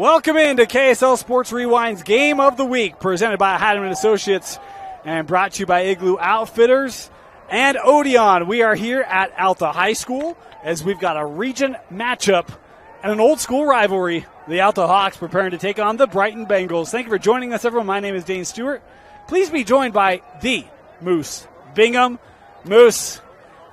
Welcome into KSL Sports Rewind's Game of the Week, presented by Hydeman Associates and brought to you by Igloo Outfitters and Odeon. We are here at Alta High School as we've got a region matchup and an old school rivalry. The Alta Hawks preparing to take on the Brighton Bengals. Thank you for joining us, everyone. My name is Dane Stewart. Please be joined by the Moose Bingham. Moose,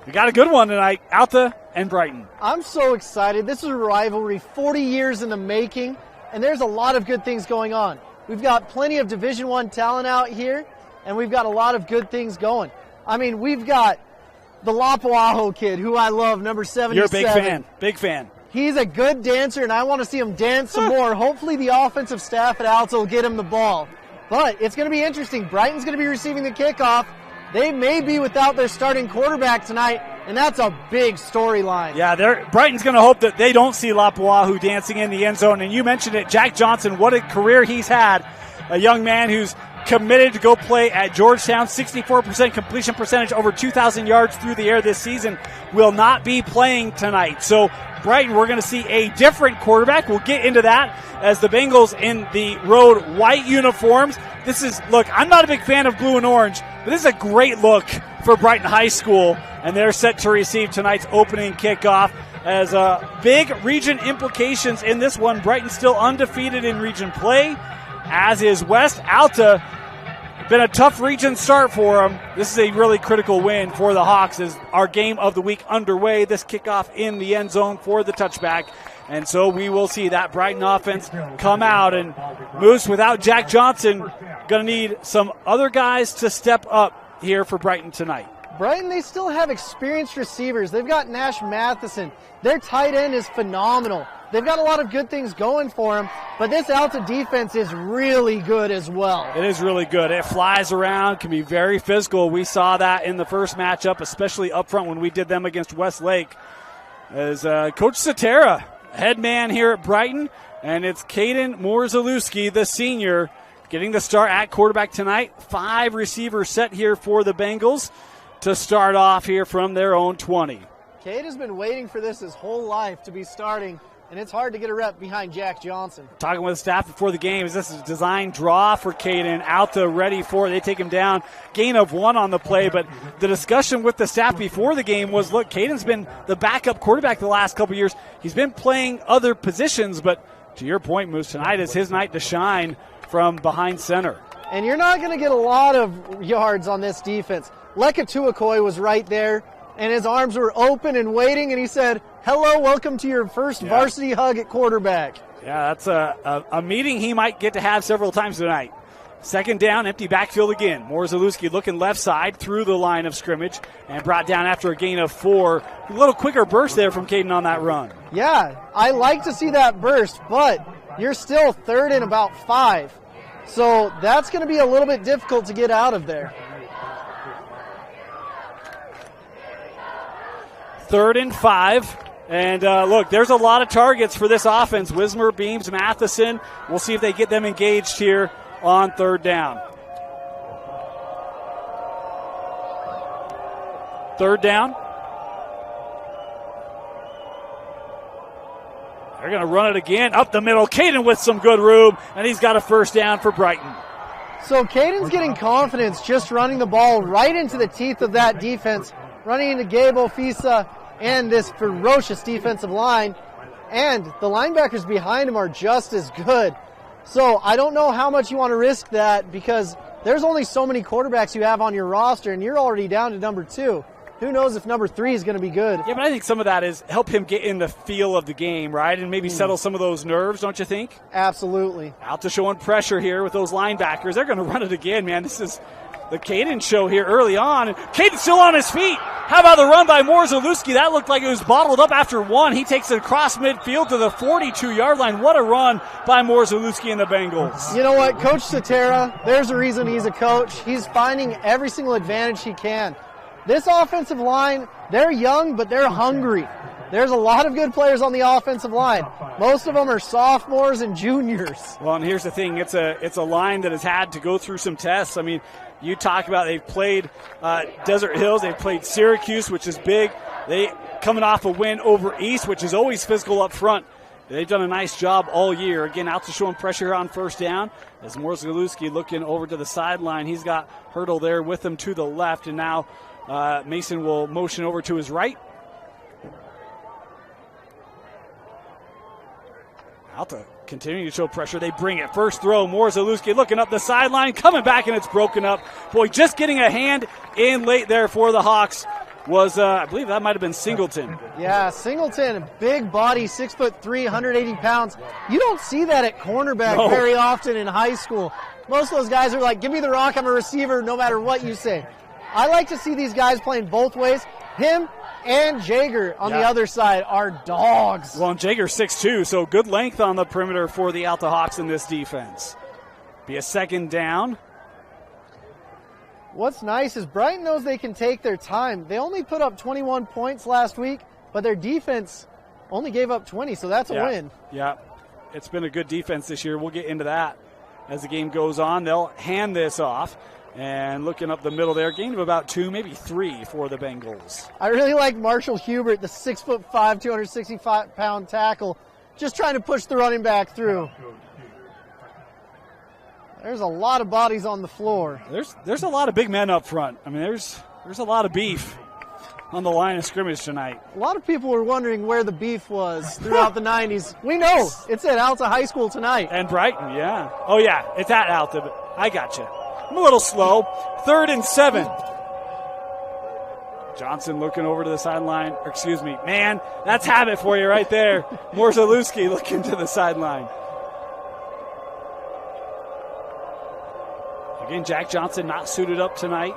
we got a good one tonight, Alta and Brighton. I'm so excited. This is a rivalry 40 years in the making, and there's a lot of good things going on. We've got plenty of Division I talent out here, and we've got a lot of good things going. I mean, we've got the Lapuaho kid, who I love, number 77. You're a big fan. Big fan. He's a good dancer, and I want to see him dance some more. Hopefully the offensive staff at Alta will get him the ball. But it's going to be interesting. Brighton's going to be receiving the kickoff. They may be without their starting quarterback tonight, and that's a big storyline. Yeah, Brighton's going to hope that they don't see Lapuaho dancing in the end zone. And you mentioned it, Jack Johnson, what a career he's had. A young man who's committed to go play at Georgetown, 64% completion percentage, over 2,000 yards through the air this season, will not be playing tonight. So Brighton, we're going to see a different quarterback. We'll get into that as the Bengals in the road white uniforms. Look, I'm not a big fan of blue and orange, but this is a great look for Brighton High School, and they're set to receive tonight's opening kickoff as big region implications in this one. Brighton still undefeated in region play, as is West. Alta, been a tough region start for them. This is a really critical win for the Hawks as our game of the week underway. This kickoff in the end zone for the touchback. And so we will see that Brighton offense come out. And Moose, without Jack Johnson, going to need some other guys to step up here for Brighton tonight. Brighton, they still have experienced receivers. They've got Nash Matheson. Their tight end is phenomenal. They've got a lot of good things going for them, but this Alta defense is really good as well. It is really good. It flies around, can be very physical. We saw that in the first matchup, especially up front when we did them against Westlake. As Coach Satera, head man here at Brighton, and it's Caden Morzalewski, the senior, getting the start at quarterback tonight. 5 receivers set here for the Bengals to start off here from their own 20. Cade has been waiting for this his whole life to be starting, and it's hard to get a rep behind Jack Johnson. Talking with staff before the game, is this a design draw for Caden? Alta ready for it. They take him down. Gain of 1 on the play, but the discussion with the staff before the game was, look, Caden's been the backup quarterback the last couple years. He's been playing other positions, but to your point, Moose, tonight is his night to shine from behind center. And you're not going to get a lot of yards on this defense. Leka Tuakoi was right there, and his arms were open and waiting, and he said, hello, welcome to your first varsity hug at quarterback. Yeah, that's a meeting he might get to have several times tonight. Second down, empty backfield again. Morzalewski looking left side through the line of scrimmage and brought down after a gain of 4. A little quicker burst there from Caden on that run. Yeah, I like to see that burst, but you're still third and about 5. So that's going to be a little bit difficult to get out of there. 3rd and 5. And look, there's a lot of targets for this offense. Wismer, Beams, Matheson. We'll see if they get them engaged here on 3rd down. 3rd down. They're going to run it again up the middle. Caden with some good room, and he's got a first down for Brighton. So Caden's getting confidence just running the ball right into the teeth of that defense, running into Gabo Fisa and this ferocious defensive line, and the linebackers behind him are just as good. So I don't know how much you want to risk that because there's only so many quarterbacks you have on your roster, and you're already down to number 2. Who knows if number 3 is going to be good. Yeah, but I think some of that is help him get in the feel of the game, right, and maybe settle some of those nerves, don't you think? Absolutely. Alta showing pressure here with those linebackers. They're going to run it again, man. This is the Caden show here early on. And Caden's still on his feet. How about the run by Morzalewski? That looked like it was bottled up after 1. He takes it across midfield to the 42-yard line. What a run by Morzalewski and the Bengals. You know what, Coach Satera, there's a reason he's a coach. He's finding every single advantage he can. This offensive line, they're young, but they're hungry. There's a lot of good players on the offensive line. Most of them are sophomores and juniors. Well, and here's the thing. It's a line that has had to go through some tests. I mean, you talk about they've played Desert Hills. They've played Syracuse, which is big. They coming off a win over East, which is always physical up front. They've done a nice job all year. Again, Alta showing pressure on first down as Morzgalewski looking over to the sideline. He's got Hurdle there with him to the left, and now Mason will motion over to his right. Alta continuing to show pressure. They bring it. First throw, Morzgalewski looking up the sideline, coming back, and it's broken up. Boy, just getting a hand in late there for the Hawks was, I believe that might have been Singleton. Yeah, Singleton, big body, 6'3", 180 pounds. You don't see that at cornerback very often in high school. Most of those guys are like, give me the rock, I'm a receiver, no matter what you say. I like to see these guys playing both ways. Him and Jager on the other side are dogs. Well, and Jager's 6'2", so good length on the perimeter for the Alta Hawks in this defense. Be a second down. What's nice is Brighton knows they can take their time. They only put up 21 points last week, but their defense only gave up 20, so that's a win. Yeah, it's been a good defense this year. We'll get into that as the game goes on. They'll hand this off, and looking up the middle there, gain of about 2, maybe 3 for the Bengals. I really like Marshall Hubert, the 6'5", 265-pound tackle, just trying to push the running back through. There's a lot of bodies on the floor. There's a lot of big men up front. I mean, there's a lot of beef on the line of scrimmage tonight. A lot of people were wondering where the beef was throughout the 90s. We know. It's at Alta High School tonight. And Brighton, yeah. Oh, yeah, it's at Alta, but I got you. I'm a little slow. 3rd and 7. Johnson looking over to the sideline. Excuse me. Man, that's habit for you right there. Morzgalewski looking to the sideline. Again, Jack Johnson not suited up tonight.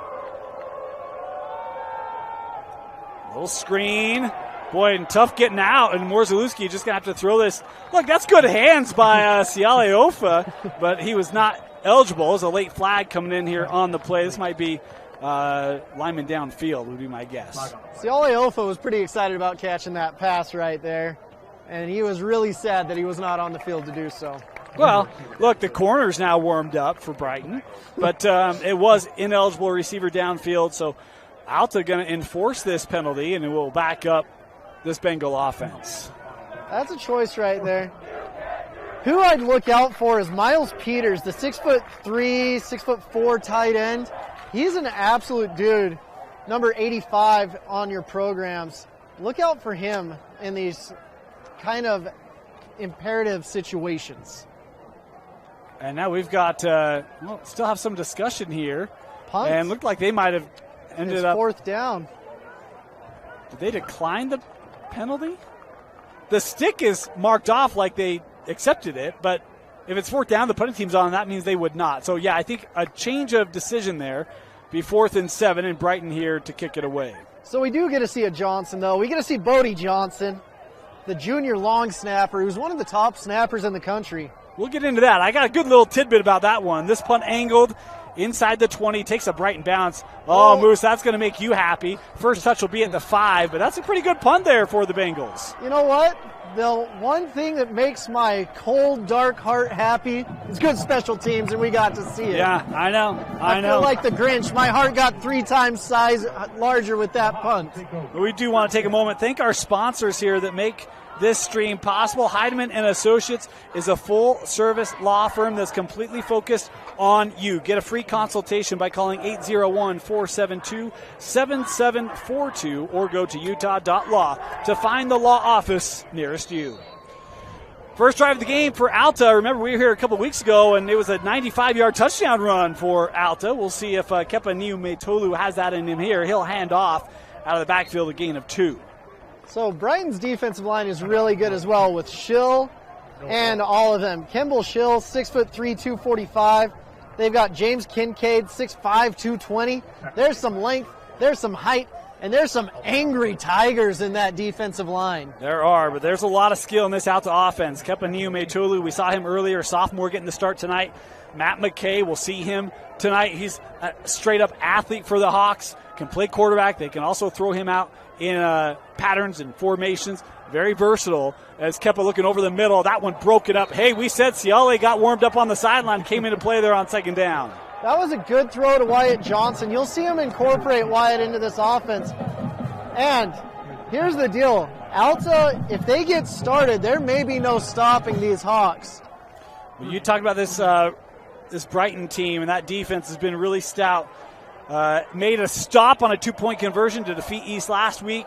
Little screen. Boy, and tough getting out, and Morzgalewski just going to have to throw this. Look, that's good hands by Siale Ofa, but he was not eligible. There's a late flag coming in here on the play. This might be lineman downfield would be my guess. Siale Ofa was pretty excited about catching that pass right there, and he was really sad that he was not on the field to do so. Well, look, the corner's now warmed up for Brighton, but it was ineligible receiver downfield, so Alta going to enforce this penalty, and it will back up this Bengal offense. That's a choice right there. Who I'd look out for is Miles Peters, the 6'3", 6'4" tight end. He's an absolute dude, number 85 on your programs. Look out for him in these kind of imperative situations. And now we've got, still have some discussion here. Punt. And looked like they might have ended up. 4th down. Did they decline the penalty? The stick is marked off like they accepted it, but if it's 4th down, the punting team's on, that means they would not. So, yeah, I think a change of decision there. Be 4th and 7, and Brighton here to kick it away. So we do get to see a Johnson, though. We get to see Bodie Johnson, the junior long snapper, who's one of the top snappers in the country. We'll get into that. I got a good little tidbit about that one. This punt angled inside the 20, takes a Brighton bounce. Oh, Moose, that's going to make you happy. First touch will be at the 5, but that's a pretty good punt there for the Bengals. You know what? The one thing that makes my cold, dark heart happy is good special teams, and we got to see it. Yeah, I know. I feel like the Grinch. My heart got 3 times size larger with that punt. We do want to take a moment. Thank our sponsors here that make this stream possible. Heidemann and Associates is a full-service law firm that's completely focused on you. Get a free consultation by calling 801-472-7742 or go to utah.law to find the law office nearest you. First drive of the game for Alta. Remember, we were here a couple weeks ago, and it was a 95-yard touchdown run for Alta. We'll see if Kepa Niumetolu has that in him here. He'll hand off out of the backfield, a gain of 2. So Brighton's defensive line is really good as well with Schill and all of them. Kimball Schill, 6'3", 245. They've got James Kincaid, 6'5", 220. There's some length, there's some height, and there's some angry Tigers in that defensive line. There are, but there's a lot of skill in this Alta offense. Kepa Niumetolu, we saw him earlier, sophomore getting the start tonight. Matt McKay, we'll see him tonight. He's a straight-up athlete for the Hawks, can play quarterback. They can also throw him out in patterns and formations. Very versatile. As Kepa looking over the middle, that one broke it up. Hey, we said Siale got warmed up on the sideline, came into play there on 2nd down. That was a good throw to Wyatt Johnson. You'll see him incorporate Wyatt into this offense. And here's the deal. Alta, if they get started, there may be no stopping these Hawks. Well, you talked about this Brighton team, and that defense has been really stout. Made a stop on a 2-point conversion to defeat East last week.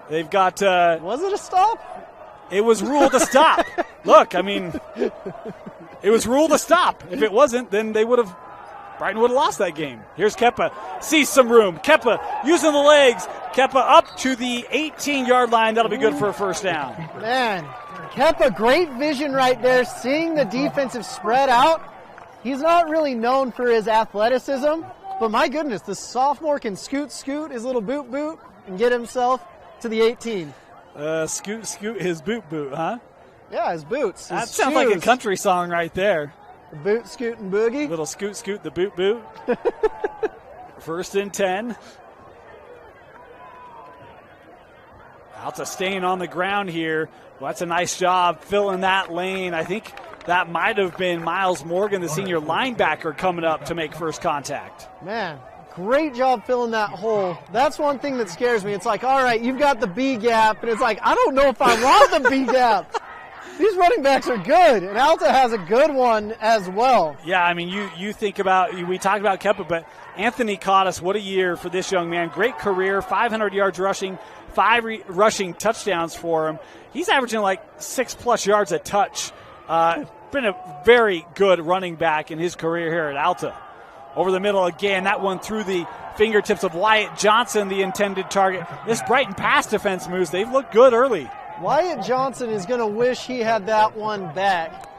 They've got... was it a stop? It was ruled a stop. Look, I mean, it was ruled a stop. If it wasn't, then Brighton would have lost that game. Here's Kepa. Sees some room. Kepa using the legs. Kepa up to the 18-yard line. That'll be good for a first down. Man, Kepa, great vision right there, seeing the defensive spread out. He's not really known for his athleticism, but my goodness, the sophomore can scoot his little boot, and get himself to the 18. Scoot his boot, huh? Yeah, his boots. That sounds like a country song right there. The boot, scoot, and boogie. Little scoot, the boot. First and 10. Alta staying on the ground here. Well, that's a nice job filling that lane. I think that might have been Miles Morgan, the senior linebacker, coming up to make first contact. Man, great job filling that hole. That's one thing that scares me. It's like, all right, you've got the B gap, and it's like, I don't know if I want the B gap. These running backs are good, and Alta has a good one as well. Yeah, I mean, you think about, we talked about Kepa, but Anthony Cottis, what a year for this young man. Great career, 500 yards rushing, 5 rushing touchdowns for him. He's averaging like 6+ yards a touch. Been a very good running back in his career here at Alta. Over the middle again, that one through the fingertips of Wyatt Johnson, the intended target. This Brighton pass defense moves, they've looked good early. Wyatt Johnson is going to wish he had that one back.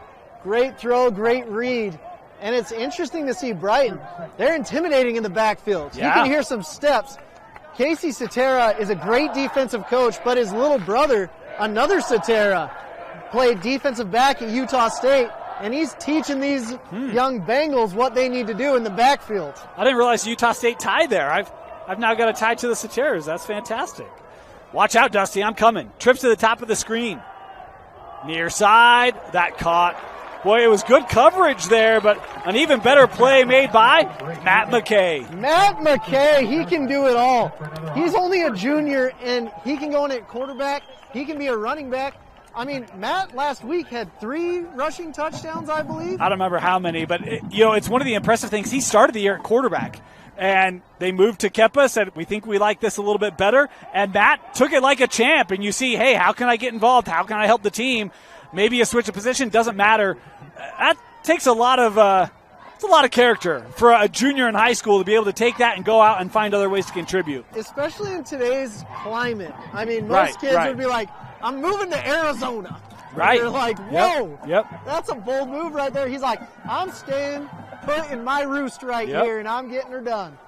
Great throw, great read. And it's interesting to see Brighton. They're intimidating in the backfield. Yeah. You can hear some steps. Casey Satera is a great defensive coach, but his little brother, another Satera, played defensive back at Utah State, and he's teaching these young Bengals what they need to do in the backfield. I didn't realize Utah State tied there. I've now got a tie to the Sateras. That's fantastic. Watch out, Dusty. I'm coming. Trips to the top of the screen. Near side. That caught. Boy, it was good coverage there, but an even better play made by Matt McKay. Matt McKay, he can do it all. He's only a junior, and he can go in at quarterback. He can be a running back. I mean, Matt last week had 3 rushing touchdowns, I believe. I don't remember how many, but it's one of the impressive things. He started the year at quarterback, and they moved to Kepa, said, we think we like this a little bit better, and Matt took it like a champ, and you see, hey, how can I get involved? How can I help the team? Maybe a switch of position, doesn't matter. That takes a lot of character for a junior in high school to be able to take that and go out and find other ways to contribute. Especially in today's climate. I mean, most kids would be like, I'm moving to Arizona. Right. They're like, whoa, Yep. That's a bold move right there. He's like, I'm staying put in my roost right here, and I'm getting her done.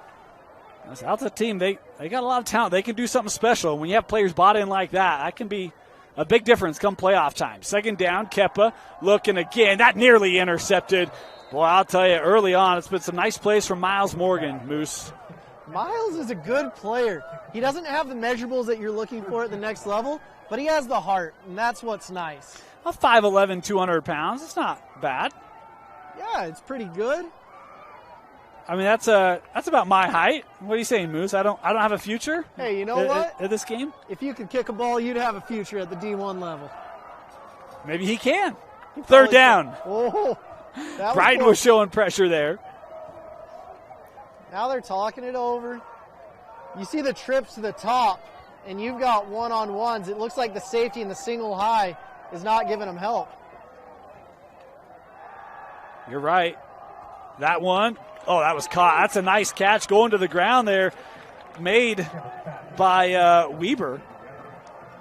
This Alta team, they got a lot of talent. They can do something special. When you have players bought in like that can be a big difference come playoff time. Second down, Kepa looking again. That nearly intercepted. Boy, I'll tell you, early on, it's been some nice plays from Miles Morgan, Moose. Miles is a good player. He doesn't have the measurables that you're looking for at the next level, but he has the heart, and that's what's nice. A 5'11", 200 pounds. It's not bad. Yeah, it's pretty good. I mean, that's about my height. What are you saying, Moose? I don't have a future. Hey, you know what? At this game, if you could kick a ball, you'd have a future at the D1 level. Maybe he can. Third down. Oh, Brighton was showing pressure there. Now they're talking it over. You see the trips to the top, and you've got one-on-ones. It looks like the safety in the single high is not giving them help. You're right. That one. Oh, that was caught. That's a nice catch going to the ground there, made by Weber.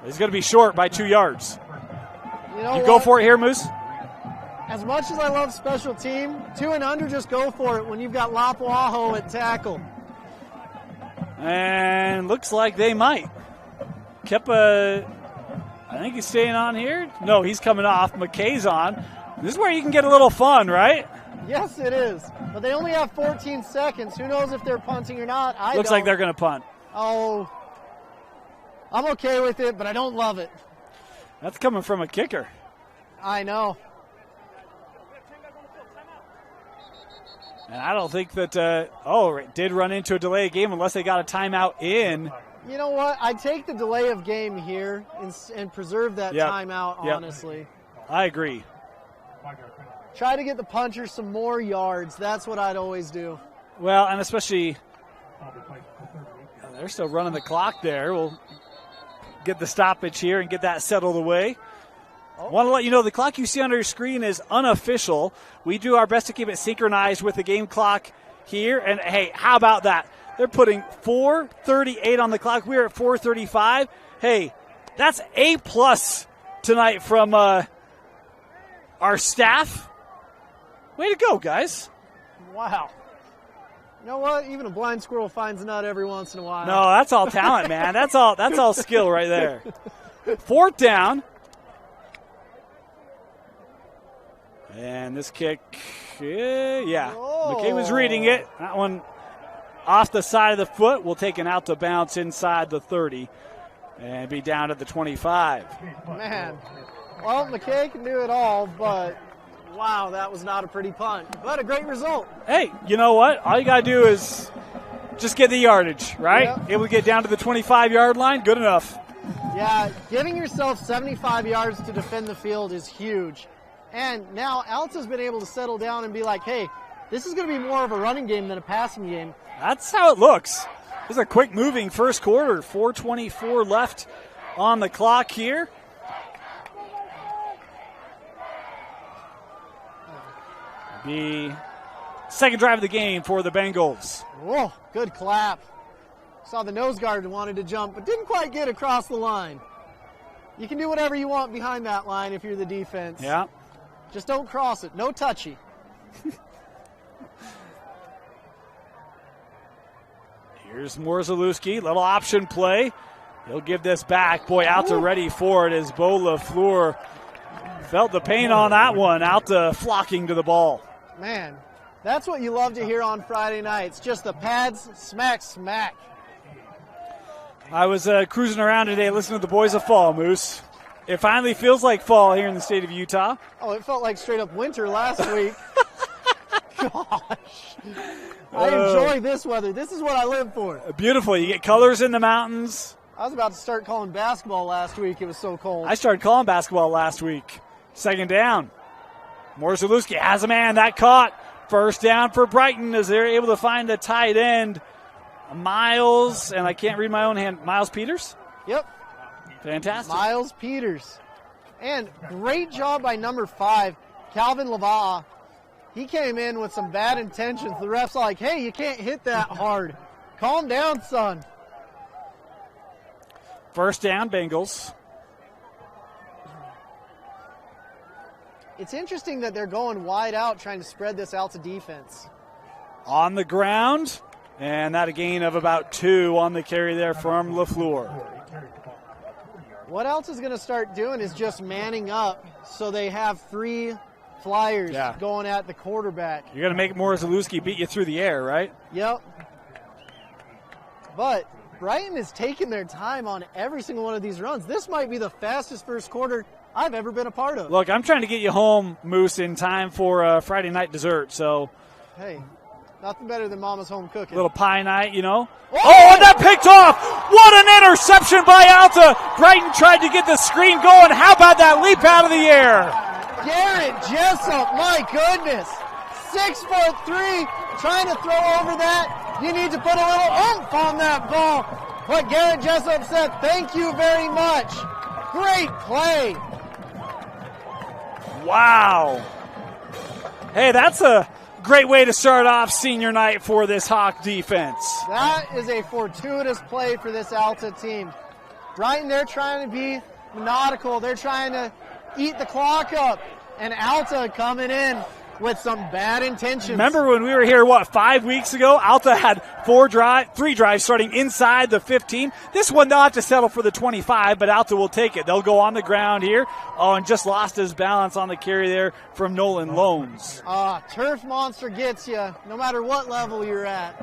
He's going to be short by 2 yards. You go for it here, Moose? As much as I love special team, 2 and under, just go for it when you've got Lapuaho at tackle. And looks like they might. Kepa, I think he's staying on here. No, he's coming off. McKay's on. This is where you can get a little fun, right? Yes, it is. But they only have 14 seconds. Who knows if they're punting or not? Looks like they're going to punt. Oh, I'm okay with it, but I don't love it. That's coming from a kicker. I know. And I don't think that, did run into a delay of game unless they got a timeout in. You know what? I'd take the delay of game here and preserve that timeout, honestly. I agree. Try to get the puncher some more yards. That's what I'd always do. Well, and especially they're still running the clock there. We'll get the stoppage here and get that settled away. Want to let you know the clock you see on your screen is unofficial. We do our best to keep it synchronized with the game clock here. And, hey, how about that? They're putting 4:38 on the clock. We're at 4:35. Hey, that's A+ tonight from our staff. Way to go, guys. Wow. You know what? Even a blind squirrel finds a nut every once in a while. No, that's all talent, man. That's all skill right there. 4th down. And this kick, McKay was reading it. That one off the side of the foot will take an out to bounce inside the 30 and be down at the 25. Man, well, McKay can do it all, but wow, that was not a pretty punt. But a great result. Hey, you know what? All you got to do is just get the yardage, right? Yep. Able to get down to the 25-yard line, good enough. Yeah, giving yourself 75 yards to defend the field is huge. And now Alta's been able to settle down and be like, hey, this is going to be more of a running game than a passing game. That's how it looks. This is a quick-moving first quarter. 4:24 left on the clock here. The second drive of the game for the Bengals. Whoa, good clap. Saw the nose guard wanted to jump, but didn't quite get across the line. You can do whatever you want behind that line if you're the defense. Yeah. Just don't cross it. No touchy. Here's Morzalewski, little option play. He'll give this back. Boy, Alta ready for it as Bo LaFleur felt the pain on that one. Alta flocking to the ball. Man, that's what you love to hear on Friday nights. Just the pads, smack, smack. I was cruising around today listening to the Boys of Fall, Moose. It finally feels like fall here in the state of Utah. Oh, it felt like straight up winter last week. Gosh. I enjoy this weather. This is what I live for. Beautiful. You get colors in the mountains. I was about to start calling basketball last week. It was so cold. I started calling basketball last week. Second down. Morzalewski has a man. That caught. First down for Brighton as they're able to find a tight end. Miles, and I can't read my own hand. Miles Peters? Yep. Fantastic. Miles Peters. And great job by number 5, Calvin Lava'a. He came in with some bad intentions. The ref's like, hey, you can't hit that hard. Calm down, son. First down, Bengals. It's interesting that they're going wide out trying to spread this Alta defense. On the ground, and that a gain of about 2 on the carry there from LaFleur. What Alta's going to start doing is just manning up so they have free flyers going at the quarterback. You're going to make Morzalewski beat you through the air, right? Yep. But Brighton is taking their time on every single one of these runs. This might be the fastest first quarter I've ever been a part of. Look, I'm trying to get you home, Moose, in time for Friday night dessert. So, hey, nothing better than Mama's home cooking. Little pie night, you know. Oh, and that picked off! What an interception by Alta! Brighton tried to get the screen going. How about that leap out of the air? Garrett Jessup, my goodness. 6'3", trying to throw over that. You need to put a little oomph on that ball. But Garrett Jessup said, thank you very much. Great play. Wow. Hey, that's a great way to start off senior night for this Hawk defense. That is a fortuitous play for this Alta team. Brighton, they're trying to be methodical. They're trying to eat the clock up. And Alta coming in with some bad intentions. Remember when we were here, 5 weeks ago? Alta had 3 drives starting inside the 15. This one, they'll have to settle for the 25, but Alta will take it. They'll go on the ground here. Oh, and just lost his balance on the carry there from Nolan Loans. Turf monster gets you, no matter what level you're at.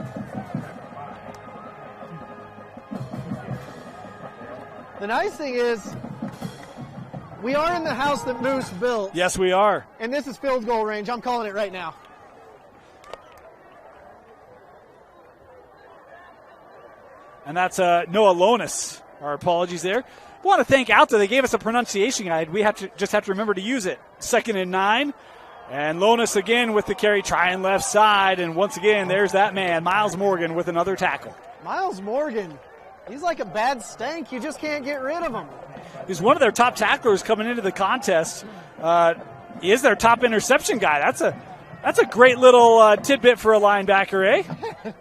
The nice thing is, we are in the house that Moose built. Yes, we are. And this is field goal range. I'm calling it right now. And that's Noah Lonis. Our apologies there. I want to thank Alta. They gave us a pronunciation guide. We just have to remember to use it. 2nd and 9. And Lonis again with the carry, trying left side. And once again, there's that man, Miles Morgan, with another tackle. Miles Morgan, he's like a bad stank. You just can't get rid of him. He's one of their top tacklers coming into the contest. He is their top interception guy. That's a great little tidbit for a linebacker, eh?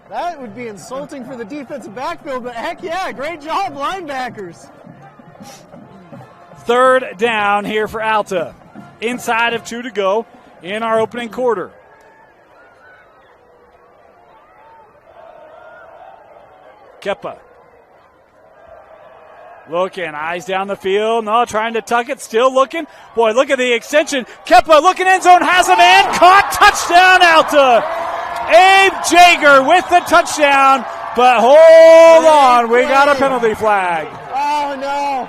That would be insulting for the defensive backfield, but heck yeah, great job, linebackers. 3rd down here for Alta. Inside of 2 to go in our opening quarter. Kepa. Looking, eyes down the field. No, trying to tuck it, still looking. Boy, look at the extension. Kepa looking end zone, has a man. Caught, touchdown, Alta. Abe Jaeger with the touchdown. But hold on, we got a penalty flag. Oh, no.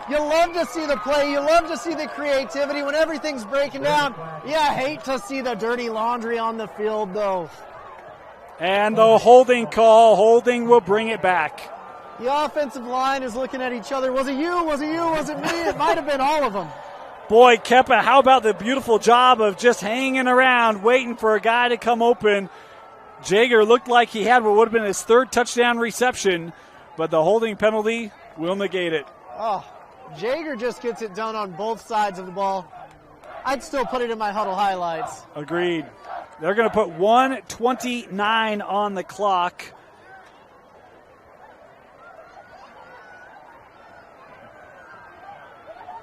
You love to see the play. You love to see the creativity when everything's breaking down. Yeah, I hate to see the dirty laundry on the field, though. And the holding call. Holding will bring it back. The offensive line is looking at each other. Was it you? Was it you? Was it me? It might have been all of them. Boy, Kepa, how about the beautiful job of just hanging around, waiting for a guy to come open. Jaeger looked like he had what would have been his 3rd touchdown reception, but the holding penalty will negate it. Oh, Jaeger just gets it done on both sides of the ball. I'd still put it in my huddle highlights. Agreed. They're going to put 1:29 on the clock.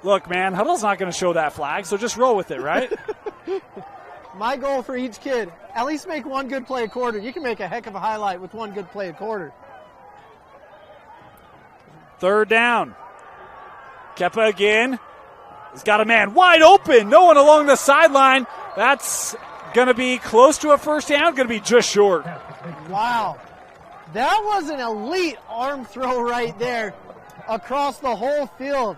Look, man, huddle's not going to show that flag, so just roll with it, right? My goal for each kid, at least make one good play a quarter. You can make a heck of a highlight with one good play a quarter. 3rd down. Kepa again. He's got a man wide open. No one along the sideline. That's going to be close to a 1st down. Going to be just short. Wow. That was an elite arm throw right there across the whole field.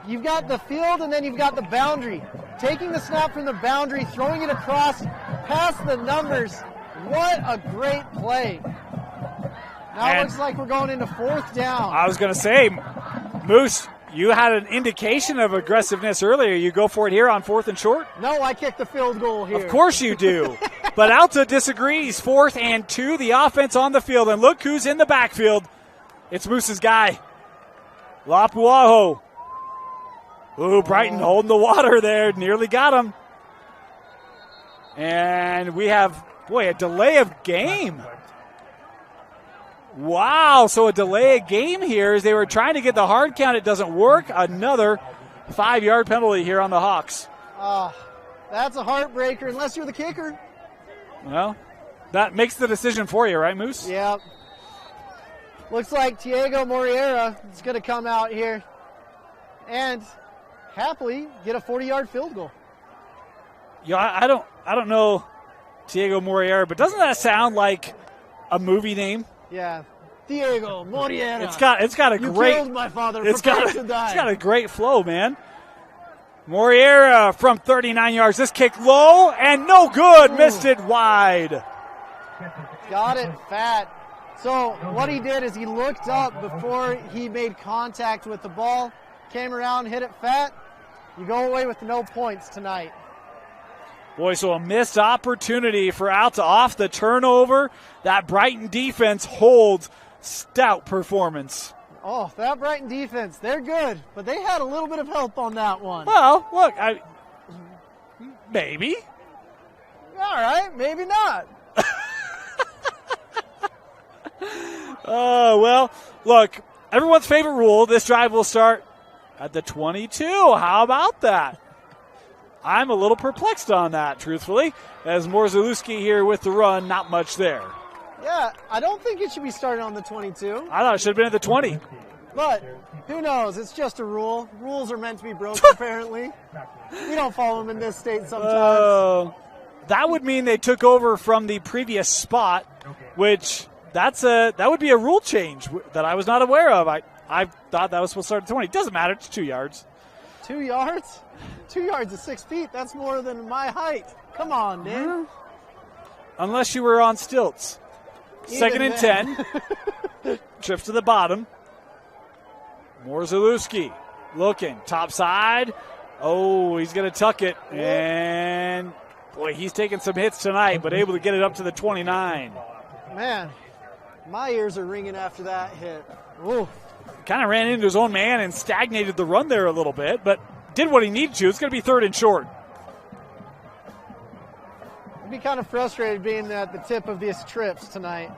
You've got the field and then you've got the boundary. Taking the snap from the boundary, throwing it across past the numbers. What a great play. Now it looks like we're going into 4th down. I was going to say, Moose, you had an indication of aggressiveness earlier. You go for it here on 4th and short? No, I kicked the field goal here. Of course you do. But Alta disagrees. 4th and 2, the offense on the field. And look who's in the backfield. It's Moose's guy, Lapuaho. Ooh, Brighton holding the water there. Nearly got him. And we have, a delay of game. Wow, so a delay of game here as they were trying to get the hard count. It doesn't work. Another 5-yard penalty here on the Hawks. That's a heartbreaker unless you're the kicker. Well, that makes the decision for you, right, Moose? Yep. Looks like Diego Moriera is going to come out here and happily get a 40-yard field goal. Yeah, I don't know Diego Moriera, but doesn't that sound like a movie name? Yeah, Diego Moriera. It's got a great. You killed my father. It's got a great flow, man. Moriera from 39 yards. This kick low and no good. Ooh. Missed it wide. Got it fat. So what he did is he looked up before he made contact with the ball, came around, hit it fat. You go away with no points tonight. Boy, so a missed opportunity for Alta off the turnover. That Brighton defense holds stout performance. Oh, that Brighton defense, they're good, but they had a little bit of help on that one. Well, look, maybe. All right, maybe not. Well, look, everyone's favorite rule, this drive will start at the 22. How about that? I'm a little perplexed on that, truthfully, as Morzalewski here with the run, not much there. Yeah, I don't think it should be started on the 22. I thought it should have been at the 20. But who knows? It's just a rule. Rules are meant to be broken, apparently. We don't follow them in this state sometimes. That would mean they took over from the previous spot, which that would be a rule change that I was not aware of. I thought that was supposed to start at 20. It doesn't matter. It's 2 yards. 2 yards? 2 yards is 6 feet. That's more than my height. Come on, Dave. Unless you were on stilts. Second and 10. Trips to the bottom. Morzalewski looking. Top side. Oh, he's going to tuck it. And, boy, he's taking some hits tonight, but able to get it up to the 29. Man, my ears are ringing after that hit. Ooh. Kind of ran into his own man and stagnated the run there a little bit, but did what he needed to. It's going to be 3rd and short. I'd be kind of frustrated being at the tip of these trips tonight.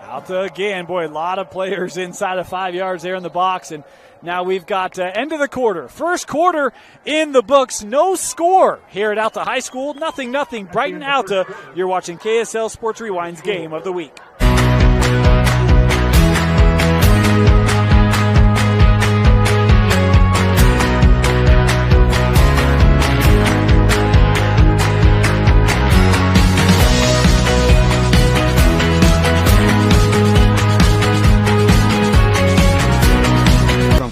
Alta again, boy, a lot of players inside of 5 yards there in the box, and now we've got end of the quarter. First quarter in the books, no score here at Alta High School. 0-0, Brighton Alta. You're watching KSL Sports Rewind's Game of the Week.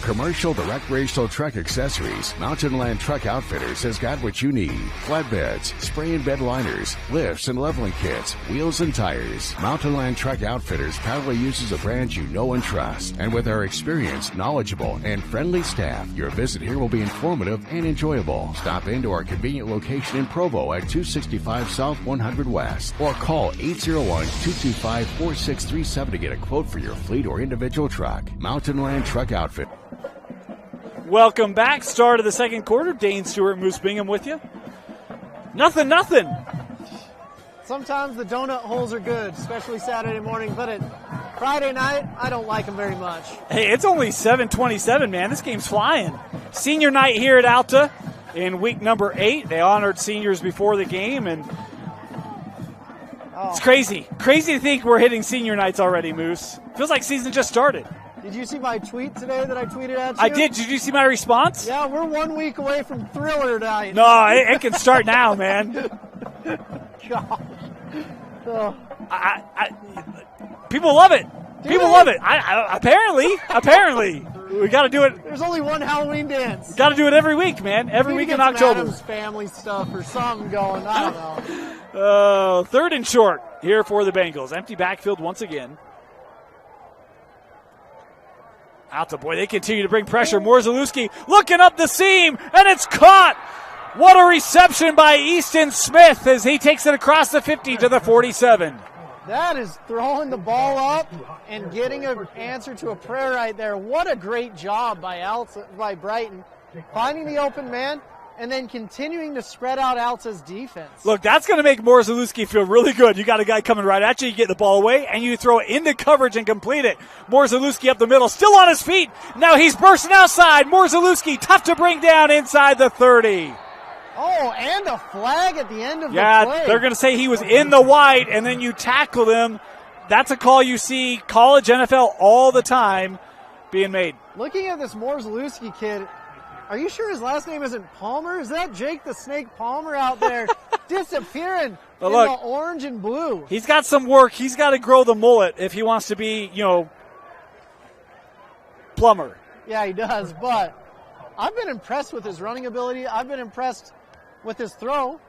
Commercial to recreational truck accessories, Mountain Land Truck Outfitters has got what you need. Flatbeds, spray and bed liners, lifts and leveling kits, wheels and tires. Mountain Land Truck Outfitters proudly uses a brand you know and trust. And with our experienced, knowledgeable, and friendly staff, your visit here will be informative and enjoyable. Stop into our convenient location in Provo at 265 South 100 West or call 801-225-4637 to get a quote for your fleet or individual truck. Mountain Land Truck Outfit. Welcome back. Start of the second quarter. Dane Stewart, Moose Bingham with you. 0-0. Sometimes the donut holes are good, especially Saturday morning, but Friday night, I don't like them very much. Hey, it's only 7:27, man. This game's flying. Senior night here at Alta in week number 8. They honored seniors before the game, and it's crazy. Crazy to think we're hitting senior nights already, Moose. Feels like season just started. Did you see my tweet today that I tweeted at you? I did. Did you see my response? Yeah, we're 1 week away from Thriller night. No, it can start now, man. Gosh. Oh. People love it. People love it. Apparently. We got to do it. There's only one Halloween dance. Got to do it every week, man. Every week in October. Adam's family stuff or something going. I don't know. 3rd and short here for the Bengals. Empty backfield once again. Alta, boy, they continue to bring pressure. Morzalewski looking up the seam, and it's caught. What a reception by Easton Smith as he takes it across the 50 to the 47. That is throwing the ball up and getting an answer to a prayer right there. What a great job by Brighton, finding the open man and then continuing to spread out Alta's defense. Look, that's going to make Morzalewski feel really good. You got a guy coming right at you, you get the ball away, and you throw it into coverage and complete it. Morzalewski up the middle, still on his feet. Now he's bursting outside. Morzalewski, tough to bring down inside the 30. Oh, and a flag at the end of the play. Yeah, they're going to say he was in the white, and then you tackle him. That's a call you see college NFL all the time being made. Looking at this Morzalewski kid, are you sure his last name isn't Palmer? Is that Jake the Snake Palmer out there disappearing in the orange and blue? He's got some work. He's got to grow the mullet if he wants to be, plumber. Yeah, he does. But I've been impressed with his running ability. I've been impressed with his throw.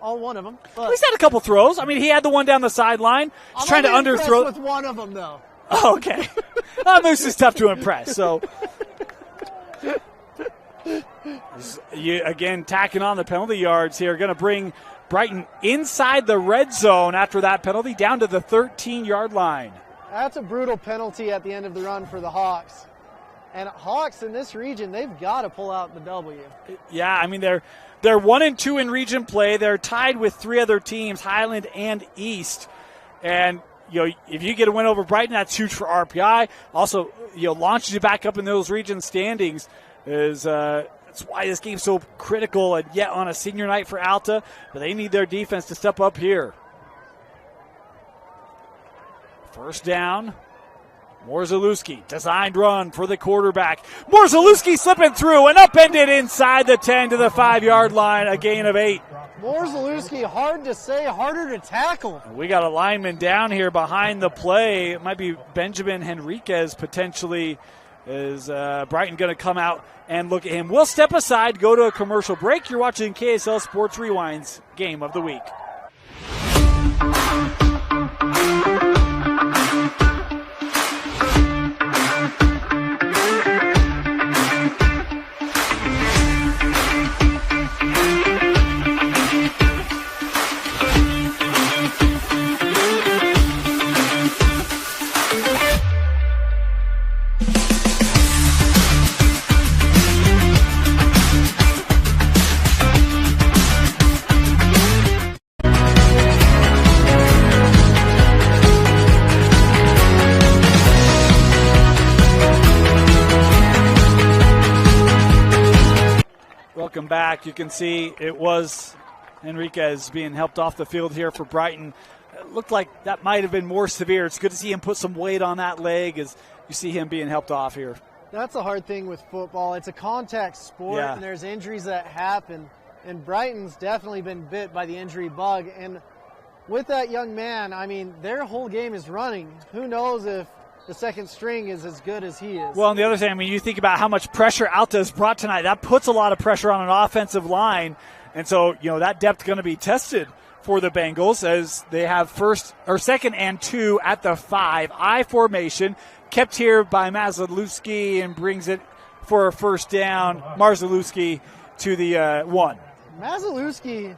All one of them. But he's had a couple throws. I mean, he had the one down the sideline. He's trying to underthrow. With one of them, though. Oh, okay. Moose is tough to impress, so... Again, tacking on the penalty yards here. Going to bring Brighton inside the red zone after that penalty, down to the 13-yard line. That's a brutal penalty at the end of the run for the Hawks. And Hawks in this region, they've got to pull out the W. Yeah, I mean, they're 1-2 in region play. They're tied with 3 other teams, Highland and East. And, if you get a win over Brighton, that's huge for RPI. Also, launches you back up in those region standings. That's why this game's so critical, and yet on a senior night for Alta, but they need their defense to step up here. First down. Morzalewski, designed run for the quarterback. Morzalewski slipping through and upended inside the 10 to the 5-yard line, a gain of 8. Morzalewski, hard to say, harder to tackle. We got a lineman down here behind the play. It might be Benjamin Henriquez potentially. Is Brighton going to come out and look at him? We'll step aside, go to a commercial break. You're watching KSL Sports Rewind's Game of the Week. him back. You can see it was Enriquez being helped off the field here for Brighton. It looked like that might have been more severe. It's good to see him put some weight on that leg as you see him being helped off here. That's a hard thing with football. It's a contact sport, and there's injuries that happen. And Brighton's definitely been bit by the injury bug. And with that young man, I mean, their whole game is running. Who knows if the second string is as good as he is. Well, on the other hand, when you think about how much pressure Alta has brought tonight, that puts a lot of pressure on an offensive line. And so, that depth going to be tested for the Bengals as they have second and 2 at the 5. I formation, kept here by Marzalewski and brings it for a first down. Marzalewski to the 1. Marzalewski,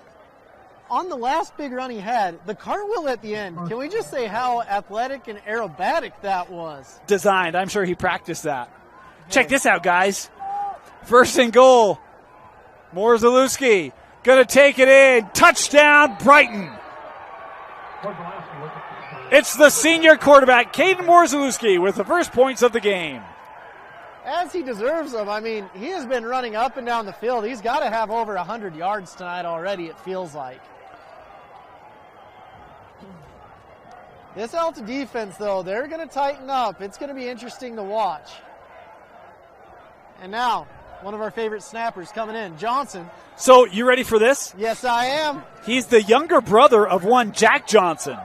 on the last big run he had, the cartwheel at the end, can we just say how athletic and aerobatic that was? Designed. I'm sure he practiced that. Hey. Check this out, guys. First and goal. Marzalewski going to take it in. Touchdown, Brighton. It's the senior quarterback, Caden Marzalewski, with the first points of the game. As he deserves them. I mean, he has been running up and down the field. He's got to have over 100 yards tonight already, it feels like. This Alta defense, though, they're going to tighten up. It's going to be interesting to watch. And now, one of our favorite snappers coming in, Johnson. So, you ready for this? Yes, I am. He's the younger brother of one Jack Johnson.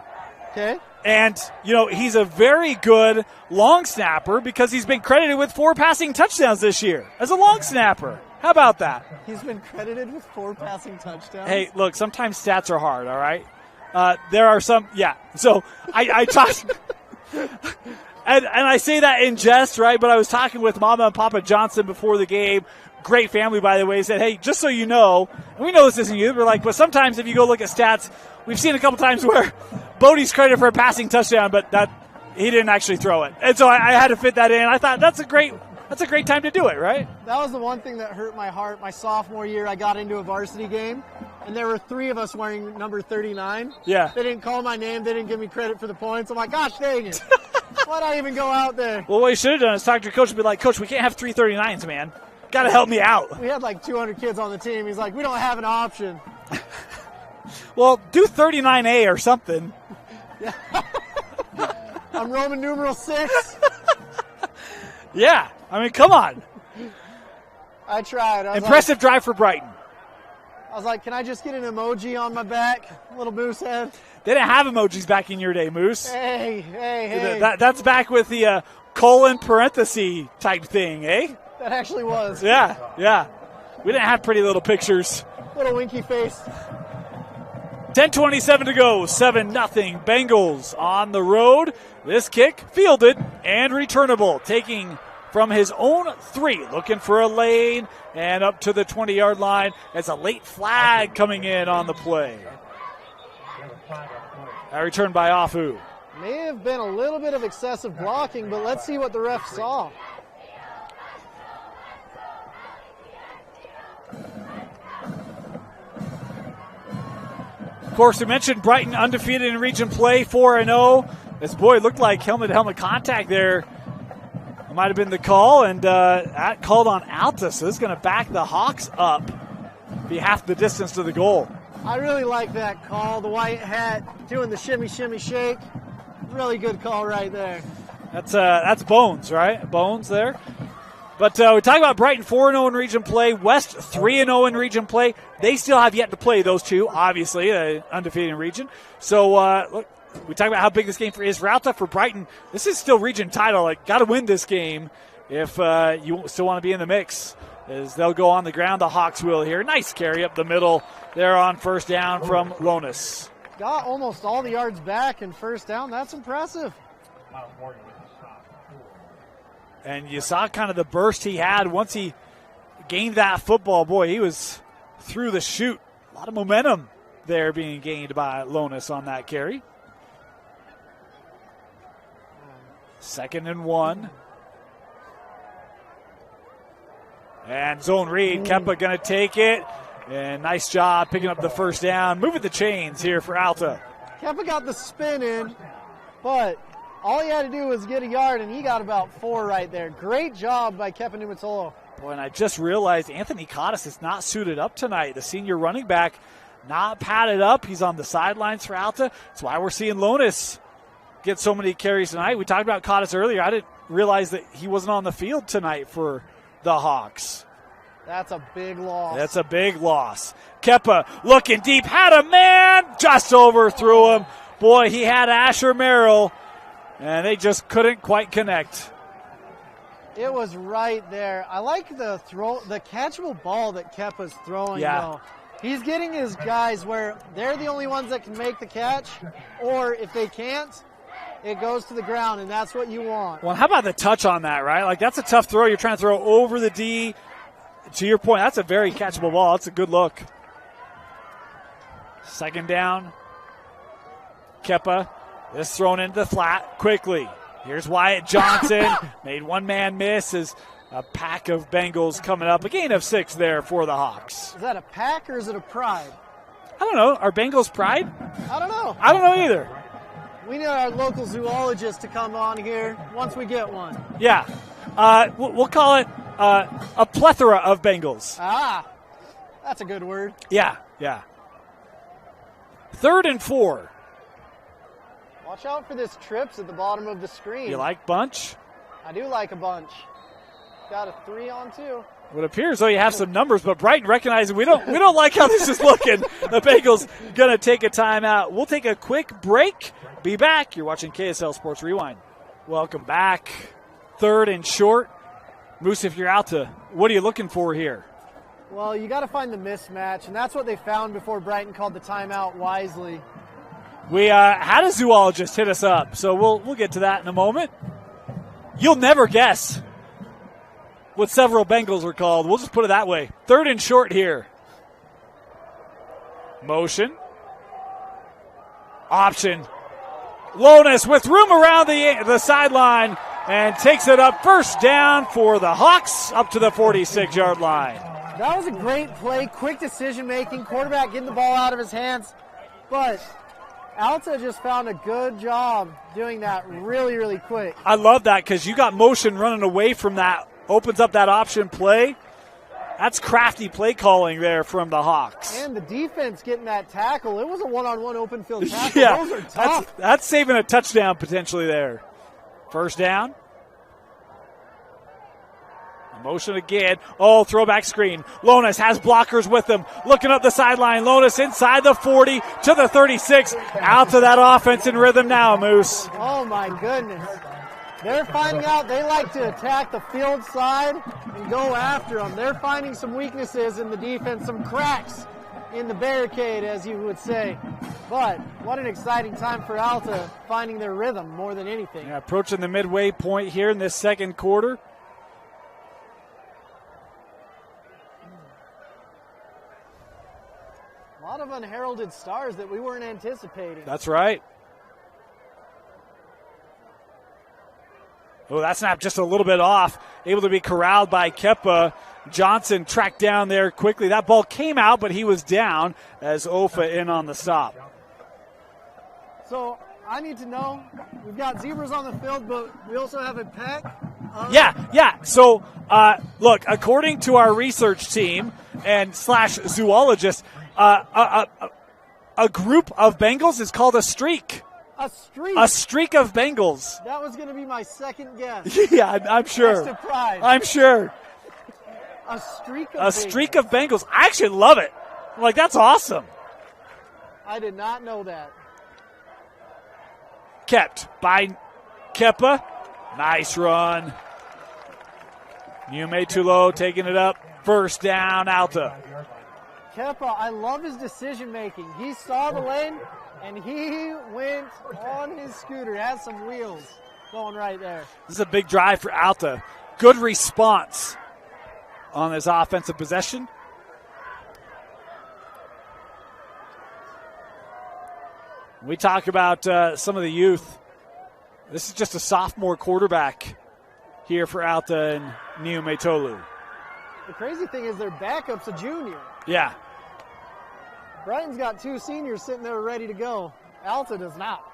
Okay. And, he's a very good long snapper because he's been credited with 4 passing touchdowns this year as a long snapper. How about that? He's been credited with 4 passing touchdowns? Hey, look, sometimes stats are hard, all right? There are some, yeah. So I talked, and I say that in jest, right? But I was talking with Mama and Papa Johnson before the game. Great family, by the way. Said, hey, just so you know, and we know this isn't you, but sometimes if you go look at stats, we've seen a couple times where Bodie's credited for a passing touchdown, but that he didn't actually throw it. And so I had to fit that in. I thought that's a great time to do it, right? That was the one thing that hurt my heart. My sophomore year, I got into a varsity game, and there were 3 of us wearing number 39. Yeah. They didn't call my name. They didn't give me credit for the points. I'm like, gosh dang it. Why'd I even go out there? Well, what you should have done is talk to your coach and be like, Coach, we can't have 3 39s, man. Got to help me out. We had like 200 kids on the team. He's like, we don't have an option. Well, do 39A or something. Yeah. I'm Roman numeral 6. Yeah. I mean, come on. I tried. Impressive drive for Brighton. I was like, can I just get an emoji on my back? Little moose head. They didn't have emojis back in your day, Moose. Hey. That's back with the colon parenthesis type thing, eh? That actually was. Yeah. We didn't have pretty little pictures. Little winky face. 10:27 to go, 7-0 Bengals on the road. This kick fielded and returnable, taking from his own 3, looking for a lane and up to the 20-yard line. It's a late flag coming in on the play. A return by Afu. May have been a little bit of excessive blocking, but let's see what the ref saw. Of course, we mentioned Brighton undefeated in region play, 4-0. This boy looked like helmet-to-helmet contact there. It might have been the call, and that called on Alta, so this is going to back the Hawks up, be half the distance to the goal. I really like that call. The white hat doing the shimmy, shimmy, shake. Really good call right there. That's Bones, right? Bones there. But we talk about Brighton 4-0 in region play, West 3-0 in region play. They still have yet to play those two, obviously, undefeated in region. So, look, we talk about how big this game is for Alta. For Brighton, this is still region title. Like, got to win this game if you still want to be in the mix. As they'll go on the ground, the Hawks will here. Nice carry up the middle there on first down from Lonis. Got almost all the yards back in first down. That's impressive. And you saw kind of the burst he had once he gained that football. Boy, he was through the chute. A lot of momentum there being gained by Lonis on that carry. 2nd and 1. And zone read. Kempa going to take it. And nice job picking up the first down. Moving the chains here for Alta. Kempa got the spin in, but all he had to do was get a yard, and he got about 4 right there. Great job by Kepa Numatolo. Boy, and I just realized Anthony Cottis is not suited up tonight. The senior running back not padded up. He's on the sidelines for Alta. That's why we're seeing Lonis get so many carries tonight. We talked about Cottis earlier. I didn't realize that he wasn't on the field tonight for the Hawks. That's a big loss. That's a big loss. Kepa looking deep, had a man, just overthrew him. Boy, he had Asher Merrill, and they just couldn't quite connect. It was right there. I like the catchable ball that Kepa's throwing, though. He's getting his guys where they're the only ones that can make the catch, or if they can't, it goes to the ground, and that's what you want. Well, how about the touch on that, right? Like, that's a tough throw. You're trying to throw over the D. To your point, that's a very catchable ball. That's a good look. Second down. Kepa is thrown into the flat quickly. Here's Wyatt Johnson. Made one man miss as a pack of Bengals coming up. A gain of 6 there for the Hawks. Is that a pack or is it a pride? I don't know. Are Bengals pride? I don't know. I don't know either. We need our local zoologist to come on here once we get one. Yeah. We'll call it a plethora of Bengals. Ah, that's a good word. Yeah. 3rd and 4. Watch out for this trips at the bottom of the screen. You like bunch? I do like a bunch. Got a 3-on-2. It appears though you have some numbers, but Brighton recognizing we don't like how this is looking. The Bengals gonna take a timeout. We'll take a quick break. Be back. You're watching KSL Sports Rewind. Welcome back. 3rd and short. Moose, if you're Alta, what are you looking for here? Well, you got to find the mismatch, and that's what they found before Brighton called the timeout wisely. We had a zoologist hit us up, so we'll get to that in a moment. You'll never guess what several Bengals were called. We'll just put it that way. 3rd and short here. Motion. Option. Lonis with room around the sideline and takes it up. First down for the Hawks up to the 46-yard line. That was a great play, quick decision-making, quarterback getting the ball out of his hands. But Alta just found a good job doing that really, really quick. I love that because you got motion running away from that. Opens up that option play. That's crafty play calling there from the Hawks. And the defense getting that tackle. It was a one-on-one open field tackle. Yeah, those are tough. That's saving a touchdown potentially there. First down. Motion again. Oh, throwback screen. Lonis has blockers with him. Looking up the sideline. Lonis inside the 40 to the 36. Out to that offense in rhythm now, Moose. Oh, my goodness. They're finding out they like to attack the field side and go after them. They're finding some weaknesses in the defense, some cracks in the barricade, as you would say. But what an exciting time for Alta, finding their rhythm more than anything. Yeah, approaching the midway point here in this second quarter. A lot of unheralded stars that we weren't anticipating. That's right. Oh, that snap just a little bit off. Able to be corralled by Kepa. Johnson tracked down there quickly. That ball came out, but he was down as Ofa in on the stop. So I need to know, we've got zebras on the field, but we also have a pack. Yeah. So, look, according to our research team and / zoologist, a group of Bengals is called a streak. A streak? A streak of Bengals. That was going to be my second guess. Yeah, I'm sure. Next to pride. I'm sure. A streak of A streak of Bengals. I actually love it. Like, that's awesome. I did not know that. Kept by Kepa. Nice run. Yume Tulo taking it up. First down, Alta. Kepa, I love his decision making. He saw the lane and he went on his scooter. It has some wheels going right there. This is a big drive for Alta. Good response on this offensive possession. We talk about some of the youth. This is just a sophomore quarterback here for Alta and Niume Tolu. The crazy thing is their backup's a junior. Yeah. Brighton's got 2 seniors sitting there ready to go. Alta does not.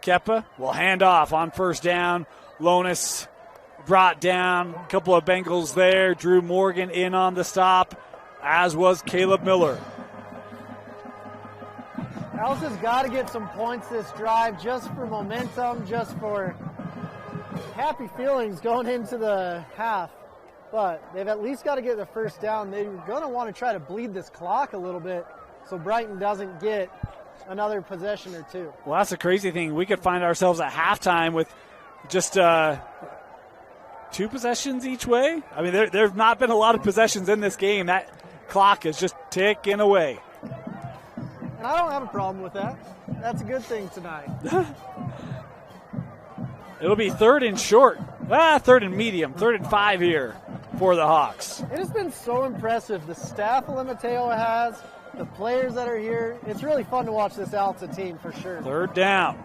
Kepa will hand off on first down. Lonis brought down. A couple of Bengals there. Drew Morgan in on the stop, as was Caleb Miller. Alta's got to get some points this drive just for momentum, just for happy feelings going into the half. But they've at least got to get the first down. They're going to want to try to bleed this clock a little bit so Brighton doesn't get another possession or two. Well, that's the crazy thing. We could find ourselves at halftime with just 2 possessions each way. I mean, there have not been a lot of possessions in this game. That clock is just ticking away. And I don't have a problem with that. That's a good thing tonight. It'll be 3rd and short. 3rd and medium. 3rd and 5 here for the Hawks. It has been so impressive. The staff Mateo has, the players that are here. It's really fun to watch this Alta team for sure. 3rd down.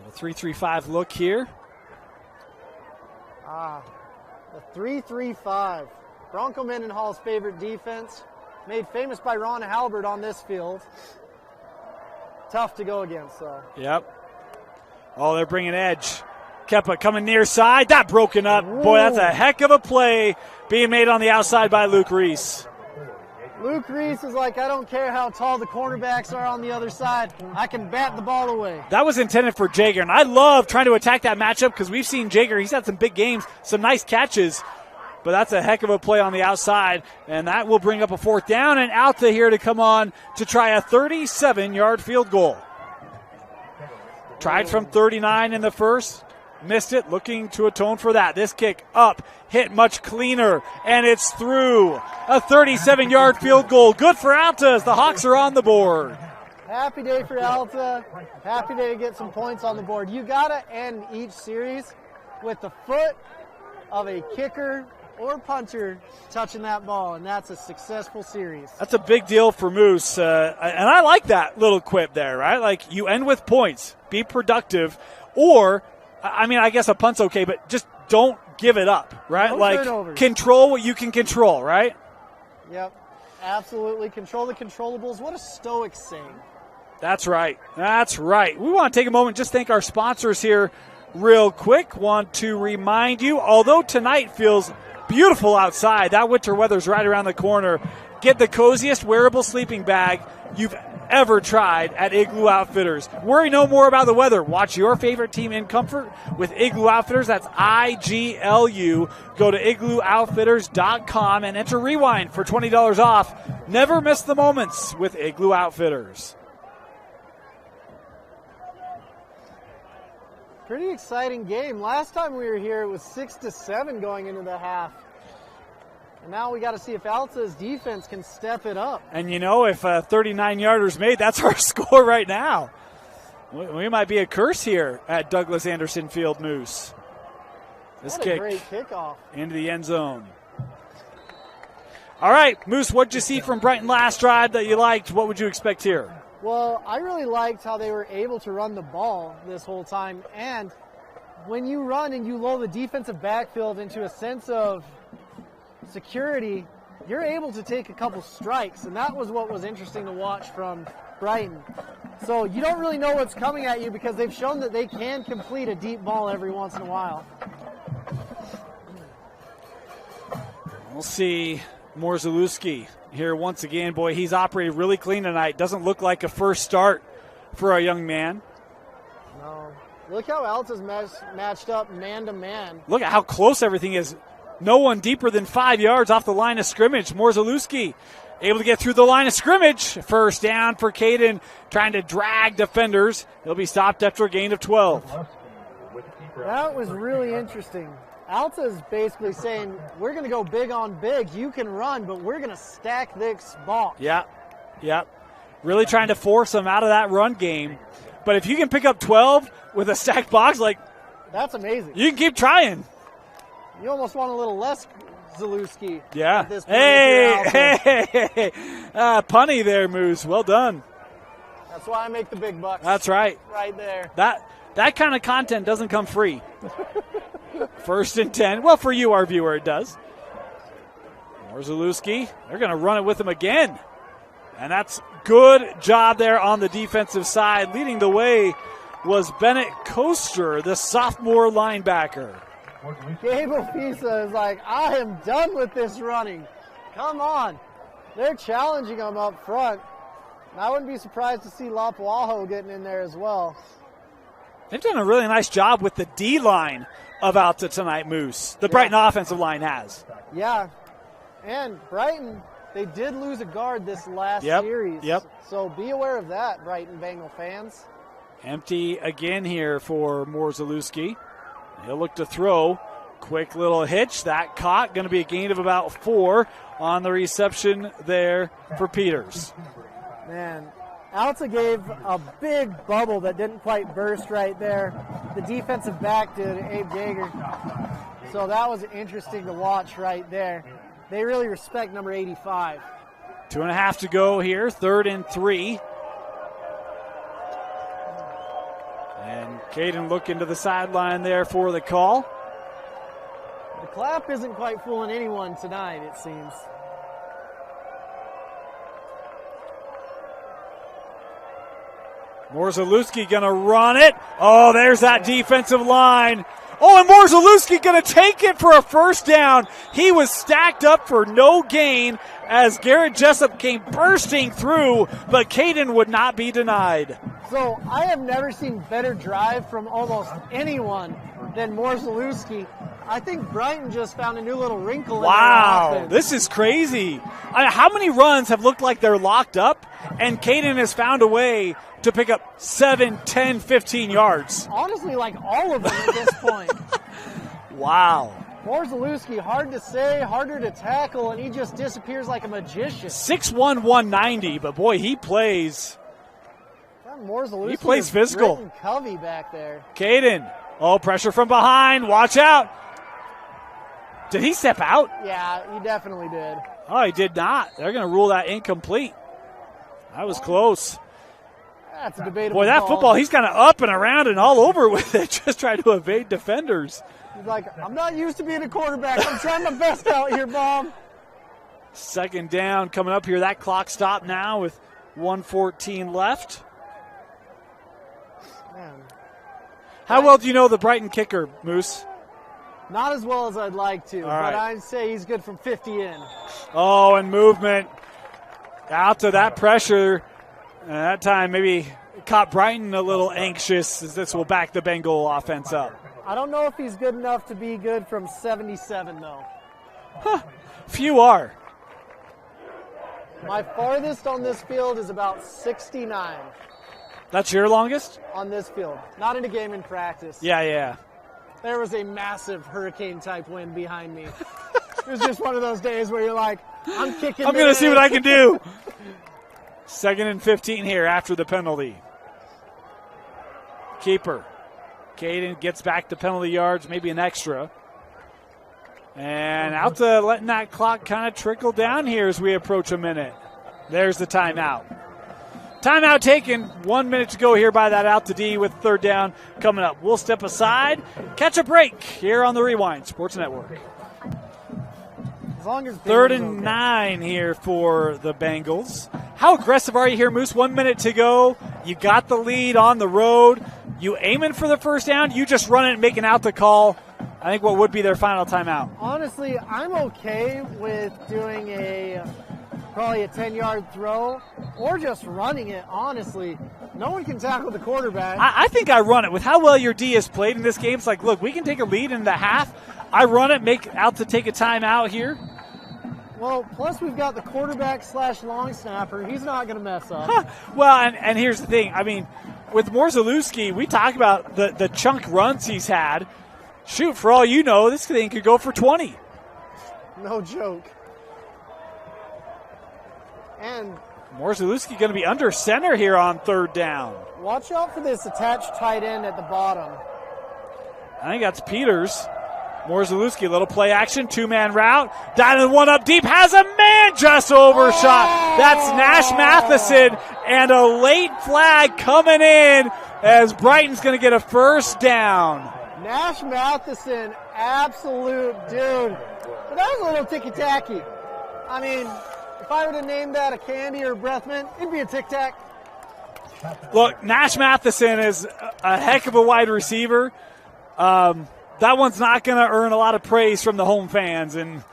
The 3-3-5 look here. The 3-3-5. Bronco Mendenhall's favorite defense. Made famous by Ron Halbert on this field. Tough to go against, though. Yep. Oh, they're bringing edge. Kepa coming near side. That broken up. Ooh. Boy, that's a heck of a play being made on the outside by Luke Reese. Luke Reese is like, I don't care how tall the cornerbacks are on the other side. I can bat the ball away. That was intended for Jager, and I love trying to attack that matchup because we've seen Jager. He's had some big games, some nice catches. But that's a heck of a play on the outside, and that will bring up a 4th down, and Alta here to come on to try a 37-yard field goal. Tried from 39 in the first, missed it, looking to atone for that. This kick up, hit much cleaner, and it's through. A 37-yard field goal. Good for Alta as the Hawks are on the board. Happy day for Alta. Happy day to get some points on the board. You got to end each series with the foot of a kicker or punter touching that ball, and that's a successful series. That's a big deal for Moose, and I like that little quip there, right? Like, you end with points, be productive, or, I mean, I guess a punt's okay, but just don't give it up, right? No like, turnovers. Control what you can control, right? Yep, absolutely. Control the controllables. What a stoic saying. That's right. That's right. We want to take a moment, just thank our sponsors here real quick. Want to remind you, although tonight feels beautiful outside, that winter weather's right around the corner. Get the coziest wearable sleeping bag you've ever tried at Igloo Outfitters. Worry no more about the weather. Watch your favorite team in comfort with Igloo Outfitters. That's IGLU. Go to iglooOutfitters.com and enter Rewind for $20 off. Never miss the moments with Igloo Outfitters. Pretty exciting game. Last time we were here, it was 6-7 going into the half. And now we got to see if Alta's defense can step it up. And you know, if a 39-yarder's made, that's our score right now. We might be a curse here at Douglas Anderson Field, Moose. This what a kick great kickoff into the end zone. All right, Moose, what did you see from Brighton last drive that you liked? What would you expect here? Well, I really liked how they were able to run the ball this whole time. And when you run and you lull the defensive backfield into a sense of security, you're able to take a couple strikes. And that was what was interesting to watch from Brighton. So you don't really know what's coming at you because they've shown that they can complete a deep ball every once in a while. We'll see Morzalewski here once again. Boy, he's operated really clean tonight. Doesn't look like a first start for a young man. No. Look how Alta's matched up man-to-man. Look at how close everything is. No one deeper than 5 yards off the line of scrimmage. Morzalewski able to get through the line of scrimmage. First down for Caden, trying to drag defenders. He'll be stopped after a gain of 12. That was really interesting. Alta's basically saying, we're going to go big on big. You can run, but we're going to stack this box. Yeah. Really trying to force them out of that run game. But if you can pick up 12 with a stacked box, like, that's amazing. You can keep trying. You almost want a little less Zalewski. Yeah. At this point Hey. Punny there, Moose. Well done. That's why I make the big bucks. That's right. Right there. That kind of content doesn't come free. 1st and 10. Well, for you, our viewer, it does. Morzalewski, they're going to run it with him again. And that's good job there on the defensive side. Leading the way was Bennett Coaster, the sophomore linebacker. Gable Fisa is like, I am done with this running. Come on. They're challenging him up front. And I wouldn't be surprised to see Lapuaho getting in there as well. They've done a really nice job with the D-line of Alta tonight, Moose. The Brighton offensive line has. Yeah. And Brighton, they did lose a guard this last series. Yep. So be aware of that, Brighton Bengal fans. Empty again here for Morzalewski. He'll look to throw. Quick little hitch. That caught. Going to be a gain of about 4 on the reception there for Peters. Man, Alta gave a big bubble that didn't quite burst right there. The defensive back did, Abe Jaeger. So that was interesting to watch right there. They really respect number 85. 2.5 to go here. 3rd and 3. And Caden looking to the sideline there for the call. The clap isn't quite fooling anyone tonight, it seems. Morzalewski going to run it. Oh, there's that defensive line. Oh, and Morzalewski going to take it for a first down. He was stacked up for no gain as Garrett Jessup came bursting through, but Caden would not be denied. So I have never seen better drive from almost anyone than Morzalewski. I think Brighton just found a new little wrinkle in their offense. This is crazy. How many runs have looked like they're locked up, and Caden has found a way to pick up 7, 10, 15 yards? Honestly, like all of them at this point. Wow. Morzalewski, hard to say, harder to tackle, and he just disappears like a magician. 6'1", 190, but boy, he plays. He plays physical. Britton Covey back there. Caden. Oh, pressure from behind. Watch out. Did he step out? Yeah, he definitely did. Oh, he did not. They're going to rule that incomplete. That was close. That's a debatable Boy, that call. football, he's kind of up and around and all over with it, just trying to evade defenders. He's like, I'm not used to being a quarterback. I'm trying my best out here, Bob. 2nd down coming up here. That clock stopped now with 1:14 left. Man. How well do you know the Brighton kicker, Moose? Not as well as I'd like to, but I'd say he's good from 50 in. Oh, and movement. Out to that pressure. That time maybe caught Brighton a little anxious as this will back the Bengal offense up. I don't know if he's good enough to be good from 77, though. Few are. My farthest on this field is about 69. That's your longest? On this field. Not in a game, in practice. Yeah. There was a massive hurricane-type wind behind me. It was just one of those days where you're like, I'm kicking. I'm going to see what I can do. 2nd and 15 here after the penalty. Keeper. Caden gets back to penalty yards, maybe an extra. And Alta letting that clock kind of trickle down here as we approach a minute. There's the timeout. Timeout taken. 1 minute to go here by that Alta D with 3rd down coming up. We'll step aside, catch a break here on the Rewind Sports Network. As long as 3rd and 9 here for the Bengals. How aggressive are you here, Moose? 1 minute to go. You got the lead on the road. You aiming for the first down? You just run it and make an out the call. I think what would be their final timeout. Honestly, I'm okay with doing probably a 10-yard throw or just running it, honestly. No one can tackle the quarterback. I think I run it. With how well your D has played in this game, it's like, look, we can take a lead in the half. I run it, make out to take a timeout here. Well, plus we've got the quarterback / long snapper. He's not going to mess up. Well, and here's the thing. I mean, with Morzalewski, we talk about the chunk runs he's had. Shoot, for all you know, this thing could go for 20. No joke. And Morzalewski going to be under center here on 3rd down. Watch out for this attached tight end at the bottom. I think that's Peters. Morzalewski, a little play action, 2-man route. Dialing one up deep, has a man just overshot. That's Nash Matheson, and a late flag coming in as Brighton's going to get a first down. Nash Matheson, absolute dude. But that was a little ticky-tacky. I mean, if I were to name that a candy or a breath mint, it'd be a Tic Tac. Look, Nash Matheson is a heck of a wide receiver. That one's not going to earn a lot of praise from the home fans. And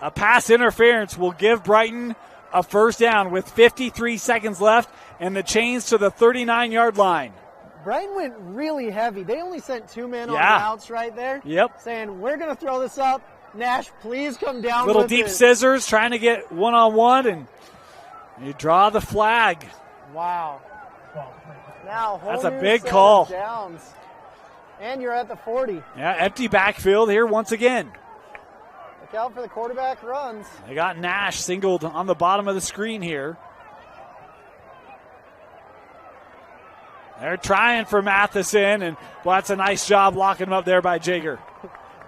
a pass interference will give Brighton a first down with 53 seconds left and the chains to the 39-yard line. Brighton went really heavy. They only sent 2 men on routes right there. Yep. Saying, we're going to throw this up. Nash, please come down Little with deep it. scissors trying to get one-on-one, and you draw the flag. Wow. Now, that's a big call. Downs. And you're at the 40. Yeah, empty backfield here once again. Look out for the quarterback runs. They got Nash singled on the bottom of the screen here. They're trying for Matheson, and well, that's a nice job locking him up there by Jager.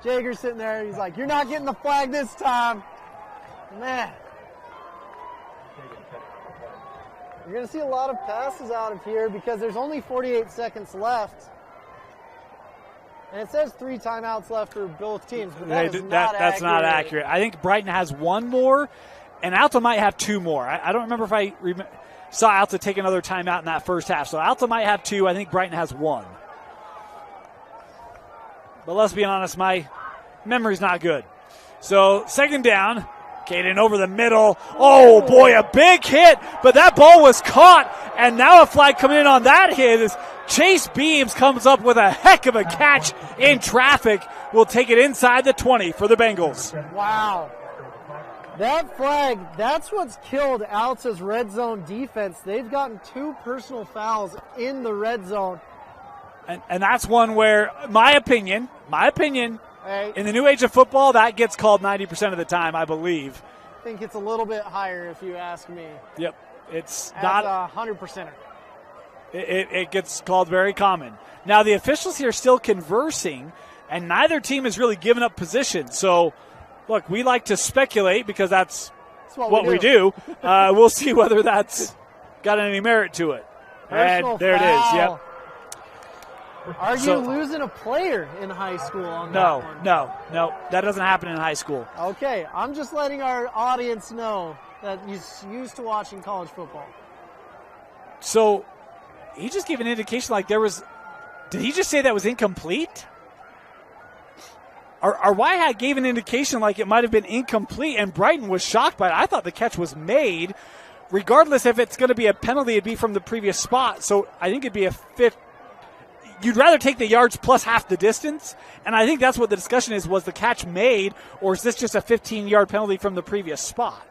Jager's sitting there. He's like, you're not getting the flag this time. Man. You're going to see a lot of passes out of here because there's only 48 seconds left. And it says 3 timeouts left for both teams, but that's not accurate. I think Brighton has 1 more, and Alta might have 2 more. I don't remember if I saw Alta take another timeout in that first half. So Alta might have 2. I think Brighton has 1. But let's be honest, my memory's not good. So second down. Caden over the middle. Oh, boy, a big hit. But that ball was caught. And now a flag coming in on that hit as Chase Beams comes up with a heck of a catch in traffic. Will take it inside the 20 for the Bengals. Wow. That flag, that's what's killed Alta's red zone defense. They've gotten 2 personal fouls in the red zone. And that's one where, my opinion, hey, in the new age of football, that gets called 90% of the time, I believe. I think it's a little bit higher if you ask me. Yep. It's as not a 100%er. It gets called very common. Now, the officials here are still conversing, and neither team has really given up position. So, look, we like to speculate because that's what we do. We'll see whether that's got any merit to it. Personal and there foul. it is. Yep. Are you losing a player in high school on that one? No. That doesn't happen in high school. Okay, I'm just letting our audience know that he's used to watching college football. So, he just gave an indication like there was – did he just say that was incomplete? Our Y-Hat gave an indication like it might have been incomplete, and Brighton was shocked by it. I thought the catch was made. Regardless if it's going to be a penalty, it'd be from the previous spot. So, I think it'd be a 5th. You'd rather take the yards plus half the distance, and I think that's what the discussion is. Was the catch made, or is this just a 15-yard penalty from the previous spot?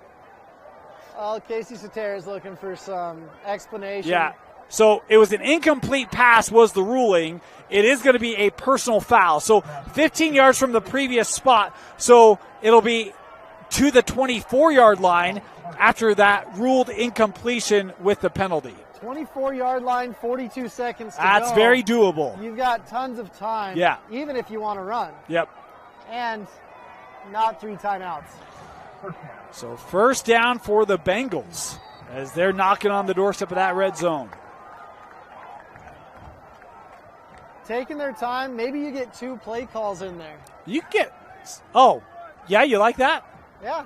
Casey Soter is looking for some explanation. Yeah, so it was an incomplete pass was the ruling. It is going to be a personal foul. So 15 yards from the previous spot, so it'll be to the 24-yard line after that ruled incompletion with the penalty. 24-yard line, 42 seconds to go. That's very doable. You've got tons of time, even if you want to run. Yep. And not 3 timeouts. So first down for the Bengals as they're knocking on the doorstep of that red zone. Taking their time. Maybe you get 2 play calls in there. You get you like that? Yeah.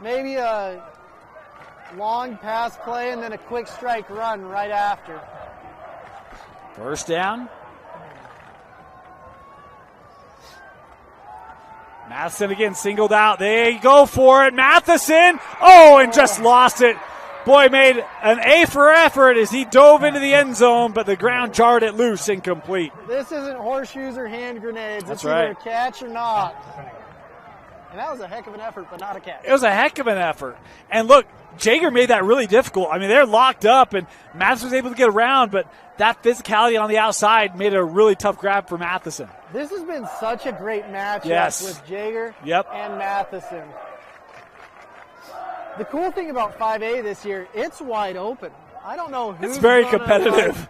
Maybe a long pass play and then a quick strike run right after. First down. Matheson again singled out. They go for it. Matheson. And just lost it. Boy made an A for effort as he dove into the end zone, but the ground jarred it loose, incomplete. This isn't horseshoes or hand grenades. That's it's right. either a catch or not. And that was a heck of an effort, but not a catch. It was a heck of an effort. And look, Jager made that really difficult. I mean, they're locked up, and Matheson was able to get around, but that physicality on the outside made it a really tough grab for Matheson. This has been such a great matchup with Jager and Matheson. The cool thing about 5A this year, it's wide open. I don't know who's It's very competitive.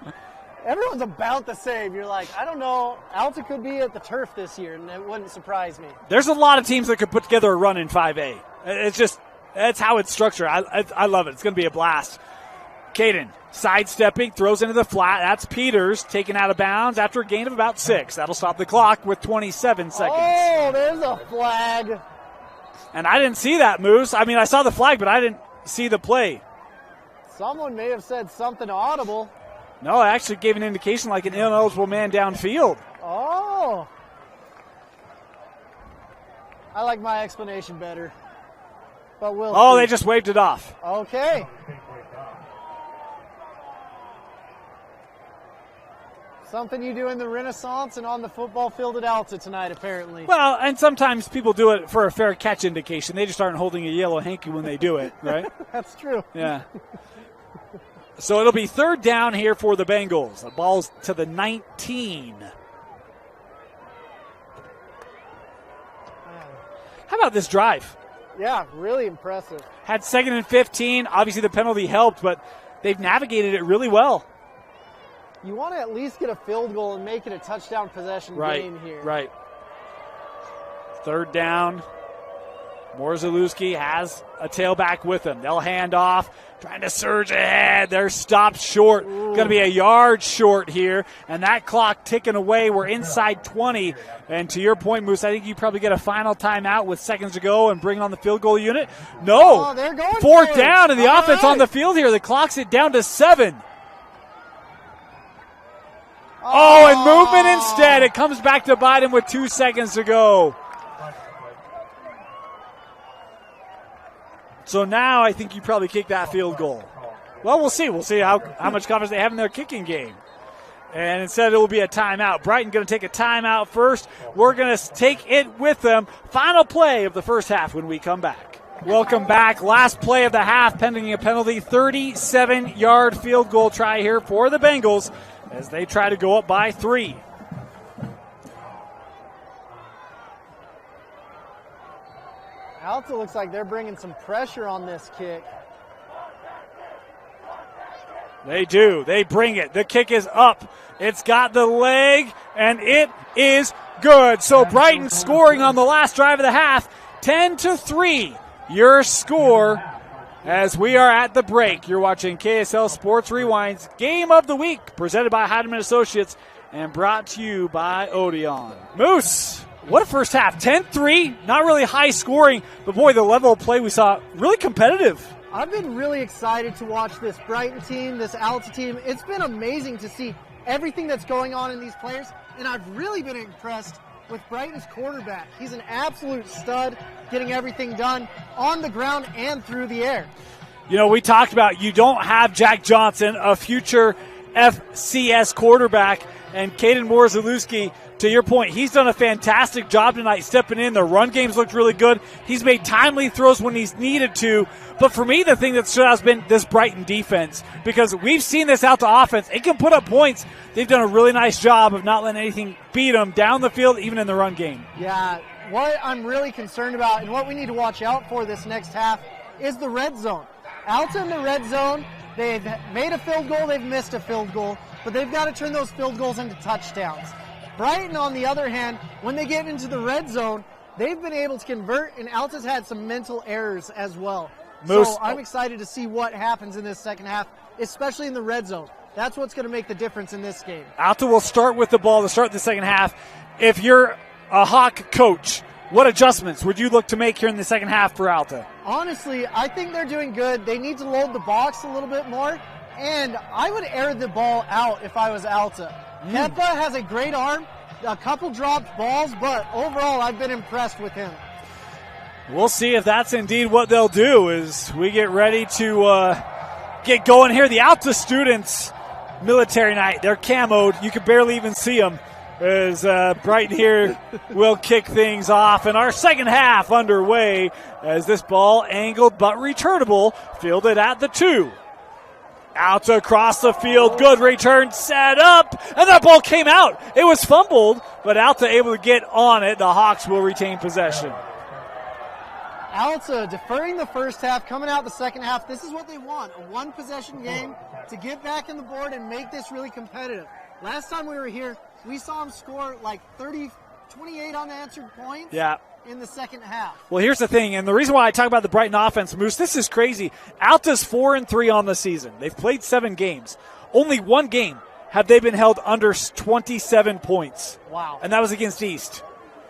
Everyone's about the same. You're like, I don't know. Alta could be at the turf this year, and it wouldn't surprise me. There's a lot of teams that could put together a run in 5A. It's just, that's how it's structured. I love it. It's going to be a blast. Caden sidestepping, throws into the flat. That's Peters taken out of bounds after a gain of about 6. That'll stop the clock with 27 seconds. Oh, there's a flag. And I didn't see that, Moose. I mean, I saw the flag, but I didn't see the play. Someone may have said something audible. No, I actually gave an indication like an ineligible man downfield. Oh. I like my explanation better. But we'll see. They just waved it off. Okay. Something you do in the Renaissance and on the football field at Alta tonight, apparently. Well, and sometimes people do it for a fair catch indication. They just aren't holding a yellow hanky when they do it, right? That's true. Yeah. So it'll be third down here for the Bengals. The ball's to the 19. How about this drive? Yeah, really impressive. Had 2nd and 15. Obviously the penalty helped, but they've navigated it really well. You want to at least get a field goal and make it a touchdown possession game here. Right. Third down. Morzalewski has a tailback with him. They'll hand off, trying to surge ahead. They're stopped short. Going to be a yard short here, and that clock ticking away. We're inside 20. And to your point, Moose, I think you probably get a final timeout with seconds to go and bring on the field goal unit. No. They're going Fourth down, and the offense on the field here. The clock's it down to 7. And movement instead. It comes back to bite him with 2 seconds to go. So now I think you probably kick that field goal. Well, we'll see. We'll see how much confidence they have in their kicking game. And instead it will be a timeout. Brighton going to take a timeout first. We're going to take it with them. Final play of the first half when we come back. Welcome back. Last play of the half pending a penalty. 37-yard field goal try here for the Bengals as they try to go up by 3. Alta looks like they're bringing some pressure on this kick. They do. They bring it. The kick is up. It's got the leg, and it is good. So Brighton scoring on the last drive of the half, 10-3. Your score as we are at the break. You're watching KSL Sports Rewind's Game of the Week, presented by Heidemann Associates and brought to you by Odeon. Moose, what a first half. 10-3, not really high scoring, but boy, the level of play we saw, really competitive. I've been really excited to watch this Brighton team, this Alta team. It's been amazing to see everything that's going on in these players, and I've really been impressed with Brighton's quarterback. He's an absolute stud, getting everything done on the ground and through the air. You know, we talked about you don't have Jack Johnson, a future FCS quarterback, and Caden Morzalewski, to your point, he's done a fantastic job tonight stepping in. The run game's looked really good. He's made timely throws when he's needed to. But for me, the thing that stood out has been this Brighton defense, because we've seen this Alta offense. It can put up points. They've done a really nice job of not letting anything beat them down the field, even in the run game. Yeah, what I'm really concerned about and what we need to watch out for this next half is the red zone. Alta in the red zone, they've made a field goal, they've missed a field goal, but they've got to turn those field goals into touchdowns. Brighton, on the other hand, when they get into the red zone, they've been able to convert, and Alta's had some mental errors as well. Moose. So I'm excited to see what happens in this second half, especially in the red zone. That's what's going to make the difference in this game. Alta will start with the ball to start the second half. If you're a Hawk coach, what adjustments would you look to make here in the second half for Alta? Honestly, I think they're doing good. They need to load the box a little bit more, and I would air the ball out if I was Alta. Kepa has a great arm, a couple dropped balls, but overall I've been impressed with him. We'll see if that's indeed what they'll do as we get ready to get going here. The Alta students, military night, they're camoed. You can barely even see them as Brighton here will kick things off. And our second half underway as this ball angled but returnable, fielded at the 2. Alta across the field, good return, set up, and that ball came out. It was fumbled, but Alta able to get on it. The Hawks will retain possession. Alta deferring the first half, coming out the second half. This is what they want, a one-possession game to get back in the board and make this really competitive. Last time we were here, we saw them score like 28 unanswered points. Yeah. In the second half. Well, here's the thing, and the reason why I talk about the Brighton offense, Moose, this is crazy. Alta's 4-3 on the season. They've played 7 games. Only one game have they been held under 27 points. Wow. And that was against East.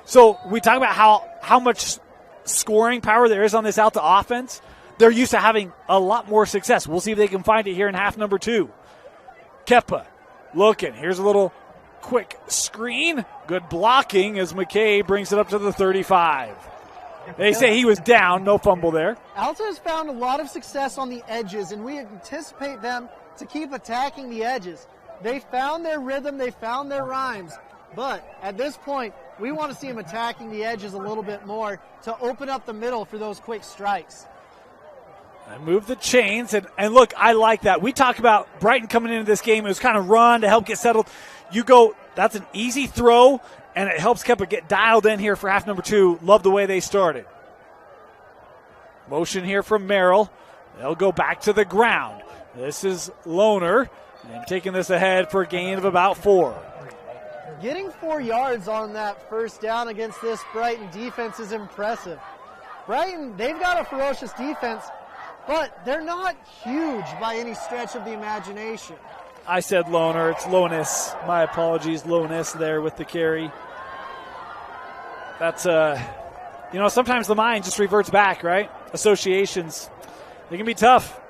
So we talk about how much scoring power there is on this Alta offense. they're used to having a lot more success. We'll see if they can find it here in half number 2. Kepa looking. Here's a little quick screen. Good blocking as McKay brings it up to the 35. They say he was down. No fumble there. Alta has found a lot of success on the edges, and we anticipate them to keep attacking the edges. They found their rhythm. They found their rhymes. But at this point, we want to see them attacking the edges a little bit more to open up the middle for those quick strikes. I move the chains, and look, I like that. We talk about Brighton coming into this game. It was kind of run to help get settled. You go, that's an easy throw, and it helps Kepa get dialed in here for half number 2. Love the way they started. Motion here from Merrill. They'll go back to the ground. This is Lohner, and taking this ahead for a gain of about 4. Getting 4 yards on that first down against this Brighton defense is impressive. Brighton, they've got a ferocious defense, but they're not huge by any stretch of the imagination. I said Lohner. It's Lonis. My apologies, Lonis there with the carry. That's, sometimes the mind just reverts back, right? Associations, they can be tough.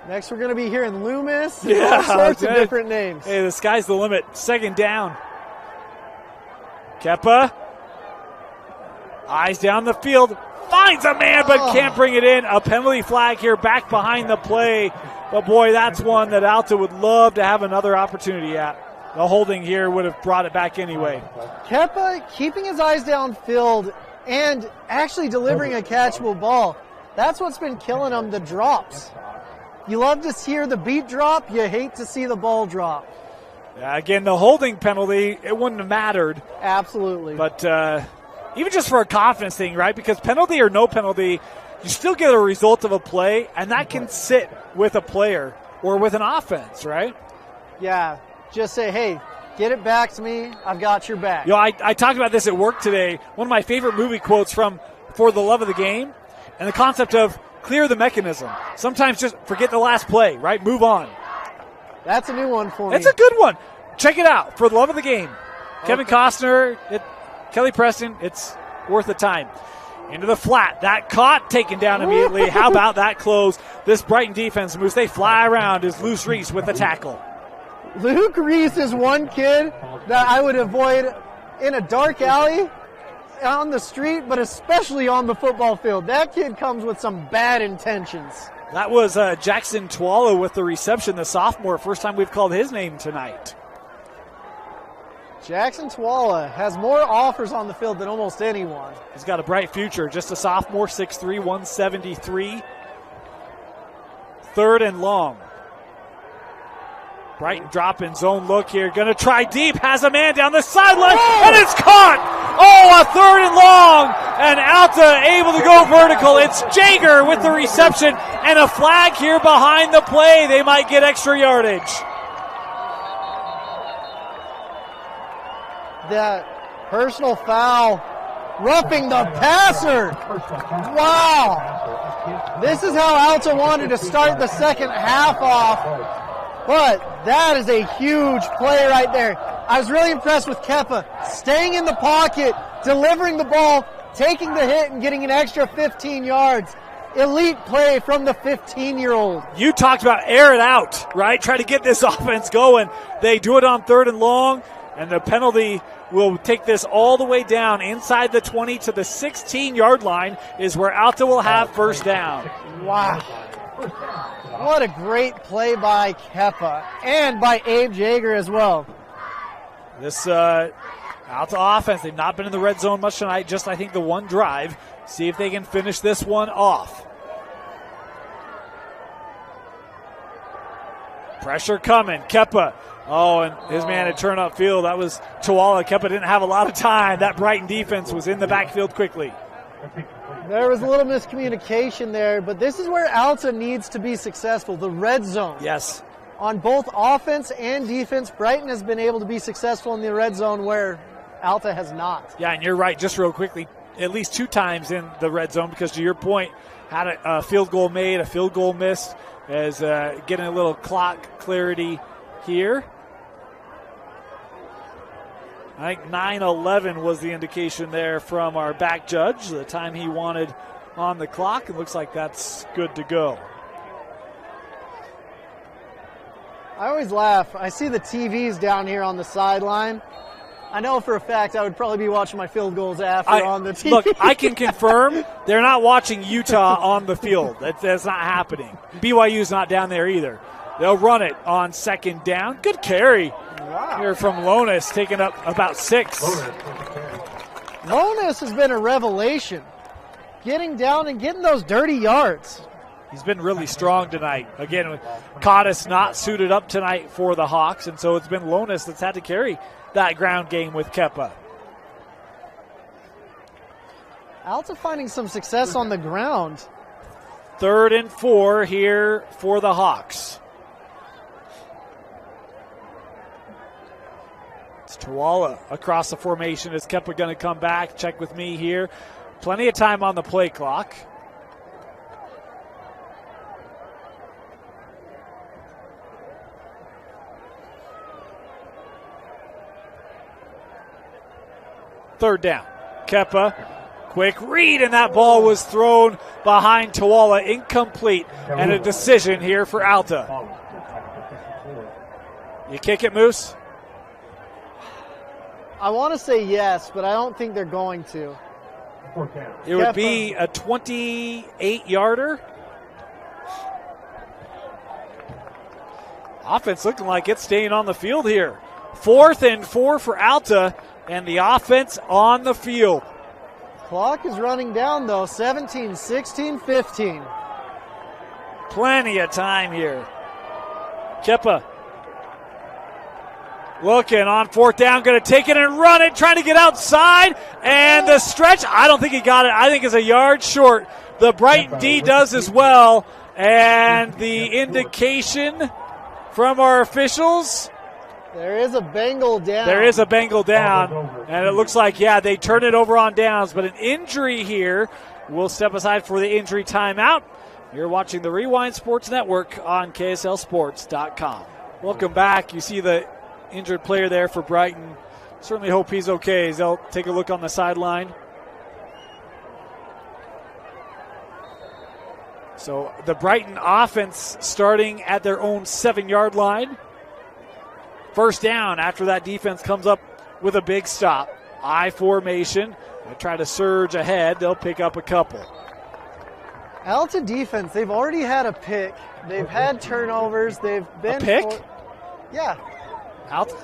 Next, we're going to be hearing Loomis. Yeah, all sorts of different names. Hey, the sky's the limit. Second down. Kepa. Eyes down the field. Finds a man, but can't bring it in. A penalty flag here back behind the play. But, boy, that's one that Alta would love to have another opportunity at. The holding here would have brought it back anyway. Kepa keeping his eyes downfield and actually delivering a catchable ball. That's what's been killing him, the drops. You love to hear the beat drop. You hate to see the ball drop. Yeah, again, the holding penalty, it wouldn't have mattered. Absolutely. But even just for a confidence thing, right? Because penalty or no penalty, you still get a result of a play, and that can sit with a player or with an offense, right? Yeah, just say, hey, get it back to me. I've got your back. I talked about this at work today. One of my favorite movie quotes from For the Love of the Game, and the concept of clear the mechanism. Sometimes just forget the last play, right? Move on. That's a new one for me. It's a good one. Check it out. For the Love of the Game. Okay. Kevin Costner, Kelly Preston, it's worth the time. Into the flat. That caught, taken down immediately. How about that close? This Brighton defense moves. They fly around as Luce Reese with the tackle. Luke Reese is one kid that I would avoid in a dark alley, on the street, but especially on the football field. That kid comes with some bad intentions. That was Jackson Twala with the reception, the sophomore. First time we've called his name tonight. Jackson Twala has more offers on the field than almost anyone. He's got a bright future. Just a sophomore, 6'3", 173. 3rd and long. Brighton drop in zone look here. Going to try deep. Has a man down the sideline. And it's caught. A 3rd and long. And Alta able to go vertical. It's Jager with the reception. And a flag here behind the play. They might get extra yardage. That personal foul. Roughing the passer. Wow. This is how Alta wanted to start the second half off. But that is a huge play right there. I was really impressed with Kepa staying in the pocket, delivering the ball, taking the hit, and getting an extra 15 yards. Elite play from the 15-year-old. You talked about air it out, right? Try to get this offense going. They do it on 3rd and long, and the penalty will take this all the way down inside the 20 to the 16-yard line is where Alta will have first down. Wow. What a great play by Kepa and by Abe Jager as well. This Alta offense, they've not been in the red zone much tonight, just I think the one drive. See if they can finish this one off. Pressure coming. Kepa. And his man had turned upfield. That was Twala. Kepa didn't have a lot of time. That Brighton defense was in the backfield quickly. There was a little miscommunication there, but this is where Alta needs to be successful, the red zone. Yes. On both offense and defense, Brighton has been able to be successful in the red zone where Alta has not. Yeah, and you're right, just real quickly, at least 2 times in the red zone because to your point, had a field goal made, a field goal missed, as getting a little clock clarity here. I think 9:11 was the indication there from our back judge, the time he wanted on the clock. It looks like that's good to go. I always laugh. I see the TVs down here on the sideline. I know for a fact I would probably be watching my field goals after on the TV. Look, I can confirm they're not watching Utah on the field. That's not happening. BYU's not down there either. They'll run it on second down. Good carry here from Lonis, taking up about 6. Lonis has been a revelation, getting down and getting those dirty yards. He's been really strong tonight. Again, Cottis not suited up tonight for the Hawks, and so it's been Lonis that's had to carry that ground game with Kepa. Alta finding some success on the ground. 3rd and 4 here for the Hawks. It's Tuala across the formation. Is Kepa going to come back? Check with me here. Plenty of time on the play clock. Third down. Kepa, quick read, and that ball was thrown behind Tuala, incomplete, and a decision here for Alta. You kick it, Moose? I want to say yes, but I don't think they're going to. It would be a 28-yarder. Offense looking like it's staying on the field here. 4th and 4 for Alta. And the offense on the field. Clock is running down, though. 17, 16, 15. Plenty of time here. Kepa looking on 4th down, going to take it and run it, trying to get outside. And the stretch, I don't think he got it. I think it's a yard short. The Brighton D does as well. And the indication from our officials, there is a Bengal down. There is a Bengal down, and it looks like, they turn it over on downs, but an injury here. We'll step aside for the injury timeout. You're watching the Rewind Sports Network on KSLSports.com. Welcome back. You see the injured player there for Brighton. Certainly hope he's okay as they'll take a look on the sideline. So the Brighton offense starting at their own 7-yard line. First down after that defense comes up with a big stop. I formation. They try to surge ahead. They'll pick up a couple. Alta defense, they've already had a pick. They've had turnovers. They've been... A pick? Yeah. Alta?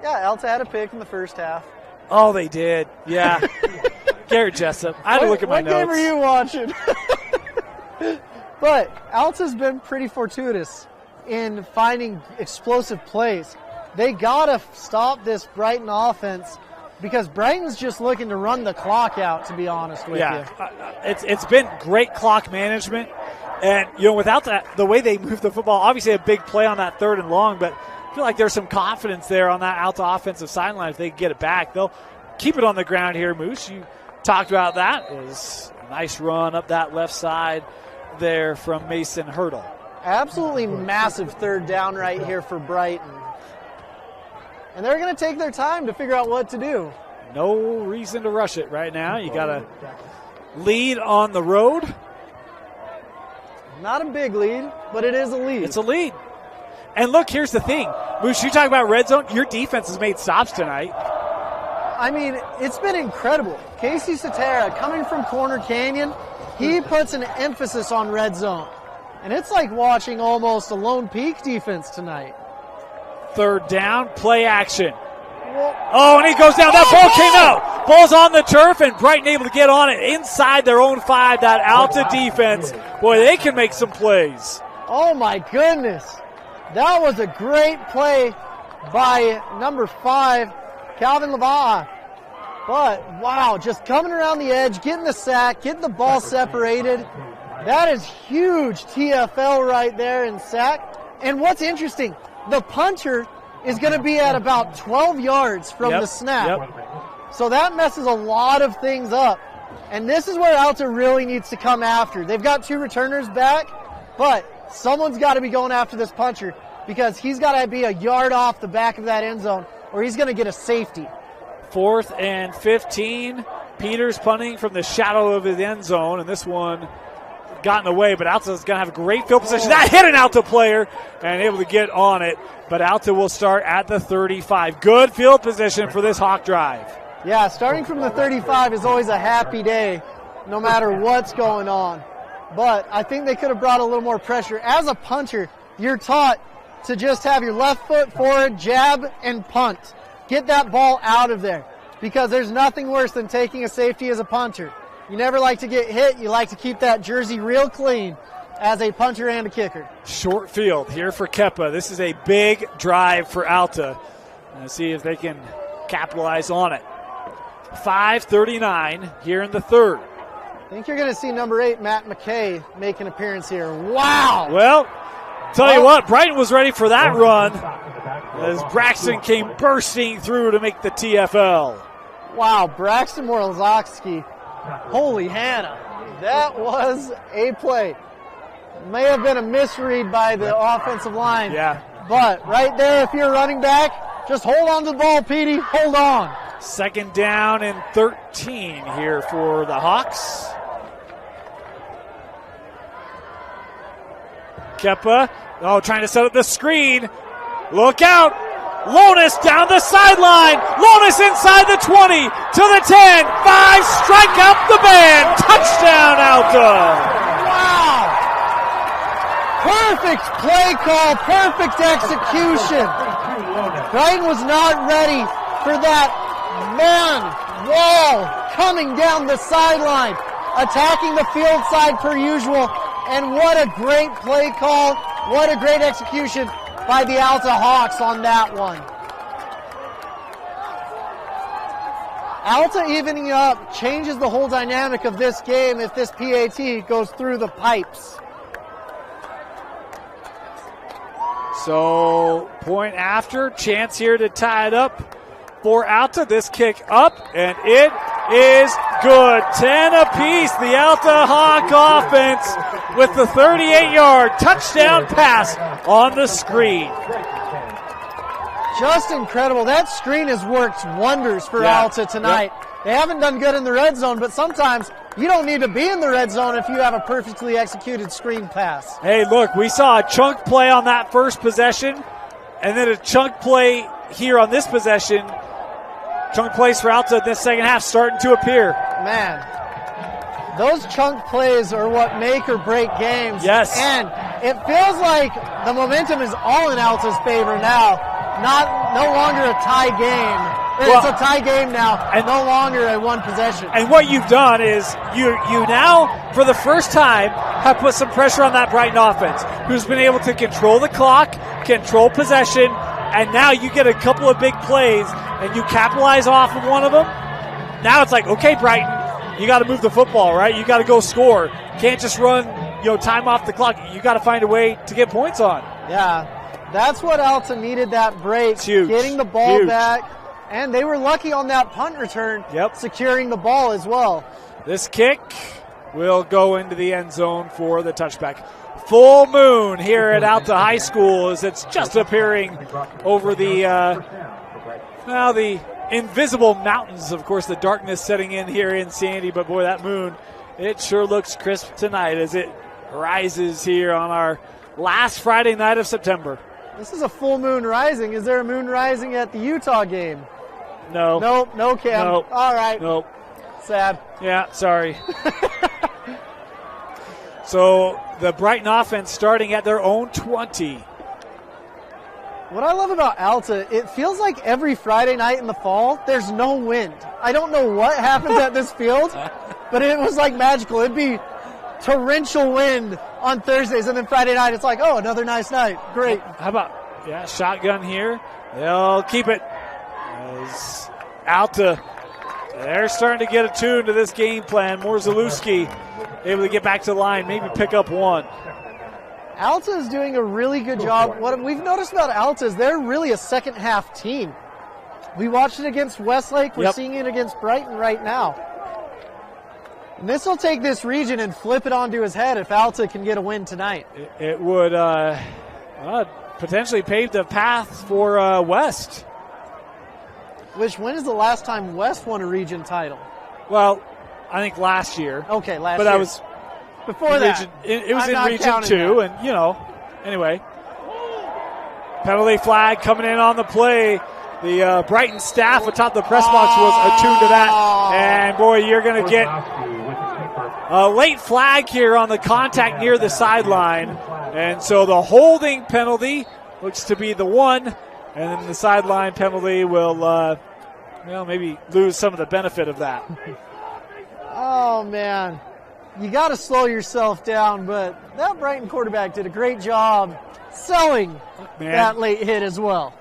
Yeah, Alta had a pick in the first half. Oh, they did. Yeah. Garrett Jessup. I had to look at my notes. What game are you watching? But Alta's been pretty fortuitous in finding explosive plays. They got to stop this Brighton offense because Brighton's just looking to run the clock out, to be honest with you. It's been great clock management. And, without that, the way they move the football, obviously a big play on that 3rd and long, but I feel like there's some confidence there on that Alta offensive sideline. If they can get it back, they'll keep it on the ground here, Moose. You talked about that. It was a nice run up that left side there from Mason Hurdle. Absolutely massive 3rd down right here for Brighton. And they're going to take their time to figure out what to do. No reason to rush it right now. You got a lead on the road. Not a big lead, but it is a lead. It's a lead. And look, here's the thing. Moose, you talk about red zone. Your defense has made stops tonight. I mean, it's been incredible. Casey Satera, coming from Corner Canyon, he puts an emphasis on red zone. And it's like watching almost a Lone Peak defense tonight. 3rd down, play action. Oh, and he goes down. That ball came out. Ball's on the turf, and Brighton able to get on it inside their own 5. That Alta defense, boy, they can make some plays. Oh, my goodness. That was a great play by number 5, Calvin Lava. But, wow, just coming around the edge, getting the sack, getting the ball separated. That is huge TFL right there in sack. And what's interesting, the punter is going to be at about 12 yards from the snap. So that messes a lot of things up. And this is where Alta really needs to come after. They've got 2 returners back, but someone's got to be going after this puncher because he's got to be a yard off the back of that end zone or he's going to get a safety. 4th and 15 Peters punting from the shadow of his end zone, and this one gotten away, but Alta's going to have a great field position. That hit an Alta player and able to get on it, but Alta will start at the 35. Good field position for this Hawk drive. Yeah, starting from the 35 is always a happy day, no matter what's going on. But I think they could have brought a little more pressure. As a punter, you're taught to just have your left foot forward, jab, and punt. Get that ball out of there, because there's nothing worse than taking a safety as a punter. You never like to get hit. You like to keep that jersey real clean as a punter and a kicker. Short field here for Kepa. This is a big drive for Alta. Let's see if they can capitalize on it. 5:39 here in the third. I think you're going to see number 8, Matt McKay, make an appearance here. Wow! Well, tell you what, Brighton was ready for that run as Braxton came bursting through to make the TFL. Wow, Braxton Morozowski. Holy Hannah. That was a play. May have been a misread by the offensive line. Yeah. But right there, if you're running back, just hold on to the ball, Petey. Hold on. Second down and 13 here for the Hawks. Kepa, trying to set up the screen. Look out. Lonis down the sideline. Lonis inside the 20 to the 10. 5, strike up the band. Touchdown, Alta. Wow. Perfect play call. Perfect execution. Brighton was not ready for that man wall coming down the sideline, attacking the field side per usual. And what a great play call. What a great execution by the Alta Hawks on that one. Alta evening up changes the whole dynamic of this game if this PAT goes through the pipes. So, point after, chance here to tie it up for Alta. This kick up, and it is good. 10 apiece, the Alta Hawk offense with the 38-yard touchdown pass on the screen. Just incredible. That screen has worked wonders for Alta tonight. Yep. They haven't done good in the red zone, but sometimes you don't need to be in the red zone if you have a perfectly executed screen pass. Hey, look, we saw a chunk play on that first possession, and then a chunk play here on this possession. Chunk plays for Alta this second half starting to appear. Man, those chunk plays are what make or break games. Yes. And it feels like the momentum is all in Alta's favor now. No longer a tie game. It's a tie game now, and no longer a one possession. And what you've done is you now, for the first time, have put some pressure on that Brighton offense, who's been able to control the clock, control possession, and now you get a couple of big plays, and you capitalize off of one of them. Now it's like, okay, Brighton, you got to move the football, right? You got to go score. Can't just run, time off the clock. You got to find a way to get points on. Yeah, that's what Alta needed, that break. It's huge. Getting the ball back. And they were lucky on that punt return, securing the ball as well. This kick will go into the end zone for the touchback. Full moon here at Alta High School as it's just appearing over the invisible mountains. Of course, the darkness setting in here in Sandy, but boy, that moon, it sure looks crisp tonight as it rises here on our last Friday night of September. This is a full moon rising. Is there a moon rising at the Utah game? No. Nope, no, Cam. Nope. All right. Nope. Sad. Yeah, sorry. So the Brighton offense starting at their own 20. What I love about Alta, it feels like every Friday night in the fall, there's no wind. I don't know what happens at this field, but it was like magical. It'd be torrential wind on Thursdays, and then Friday night, it's like, oh, another nice night. Great. How about, shotgun here. They'll keep it. As Alta, they're starting to get attuned to this game plan. Morzalewski able to get back to the line, maybe pick up one. Alta is doing a really good job. What we've noticed about Alta is they're really a second half team. We watched it against Westlake. We're seeing it against Brighton right now. And this will take this region and flip it onto his head if Alta can get a win tonight. It would potentially pave the path for West. When is the last time West won a region title? Well, I think last year. Okay, last but year. But that was before that. It was in Region 2, that. and, anyway. Penalty flag coming in on the play. The Brighton staff atop the press box was attuned to that. And, boy, you're going to get a late flag here on the contact near the sideline. And so the holding penalty looks to be the one. And then the sideline penalty will, maybe lose some of the benefit of that. Oh, man. You got to slow yourself down, but that Brighton quarterback did a great job selling that late hit as well.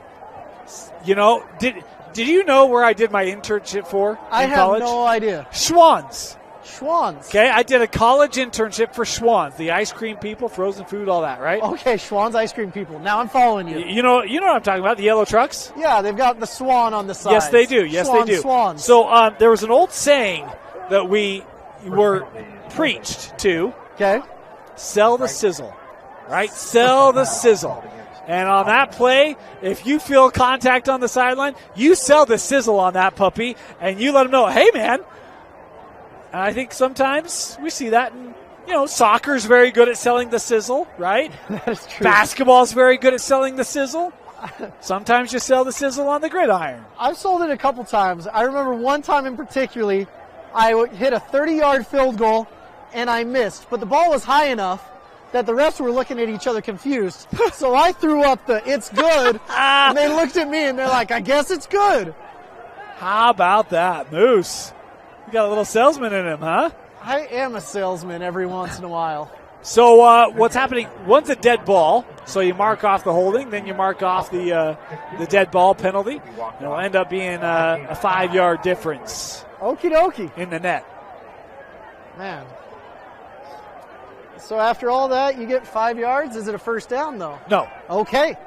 Did you know where I did my internship for I in have college? no idea. Schwann's. Okay, I did a college internship for Schwann's, the ice cream people, frozen food, all that, right? Okay, Schwann's ice cream people. Now I'm following you. You know what I'm talking about, the yellow trucks? Yeah, they've got the swan on the side. Yes, they do. Swans. So there was an old saying that we were preached to. Okay. Sell the sizzle, right? Sell the sizzle. And on that play, if you feel contact on the sideline, you sell the sizzle on that puppy, and you let them know, hey, man. And I think sometimes we see that. And, soccer's very good at selling the sizzle, right? That is true. Basketball's very good at selling the sizzle. Sometimes you sell the sizzle on the gridiron. I've sold it a couple times. I remember one time in particular, I hit a 30-yard field goal, and I missed. But the ball was high enough that the refs were looking at each other confused. So I threw up the "it's good," and they looked at me and they're like, "I guess it's good." How about that, Moose? You got a little salesman in him, huh? I am a salesman every once in a while. So what's happening? One's a dead ball, so you mark off the holding, then you mark off the dead ball penalty. It'll end up being a 5-yard difference. Okie dokie. In the net. Man. So after all that, you get 5 yards? Is it a first down, though? No. Okay.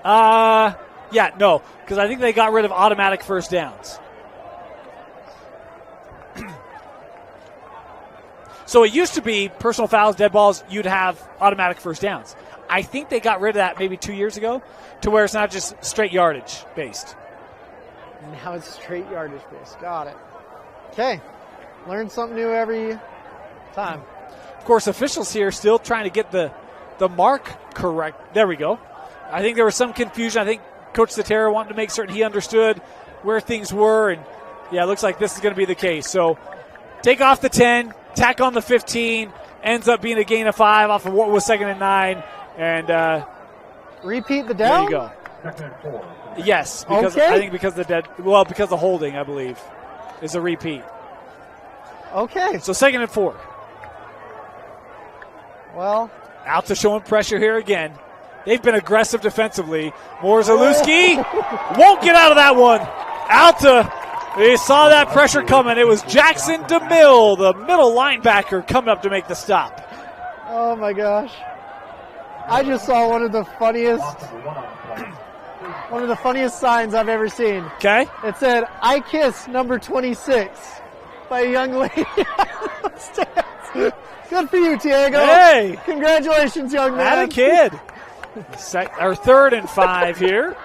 Yeah, no, because I think they got rid of automatic first downs. So it used to be personal fouls, dead balls, you'd have automatic first downs. I think they got rid of that maybe 2 years ago to where it's not just straight yardage based. Now it's straight yardage based. Got it. Okay. Learn something new every time. Of course, officials here still trying to get the mark correct. There we go. I think there was some confusion. I think Coach Cetera wanted to make certain he understood where things were. And, yeah, it looks like this is going to be the case. So take off the 10, tack on the 15, ends up being a gain of 5 off of what was 2nd and 9. And repeat the down? There you go. Yes, because okay. I think because the holding, I believe, is a repeat. Okay. So 2nd and 4. Well, Alta showing pressure here again. They've been aggressive defensively. Morzalewski won't get out of that one. Alta, they saw that pressure coming. It was Jackson DeMille, the middle linebacker, coming up to make the stop. Oh my gosh. I just saw one of the funniest signs I've ever seen. Okay. It said, "I kiss number 26" by a young lady. Good for you, Tiago. Hey. Congratulations, young man. Had a kid. Our 3rd and 5 here.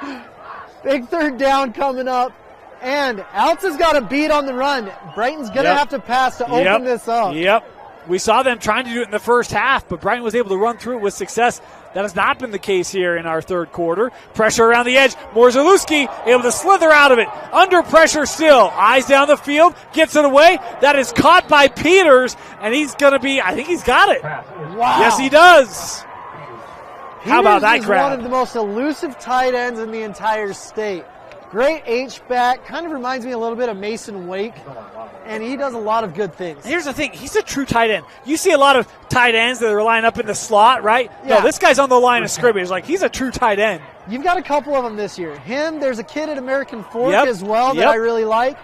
Big 3rd down coming up. And Alta's got a beat on the run. Brighton's going to have to pass to open this up. Yep. We saw them trying to do it in the first half, but Brighton was able to run through it with success. That has not been the case here in our 3rd quarter. Pressure around the edge. Morzalewski able to slither out of it. Under pressure still. Eyes down the field. Gets it away. That is caught by Peters, and he's going to be, I think he's got it. Wow. Yes, he does. How about that Peters is grab? one of the most elusive tight ends in the entire state. Great H-back. Kind of reminds me a little bit of Mason Wake. And he does a lot of good things. Here's the thing. He's a true tight end. You see a lot of tight ends that are lined up in the slot, right? Yeah. No, this guy's on the line of scrimmage. Like, he's a true tight end. You've got a couple of them this year. There's a kid at American Fork as well that I really like.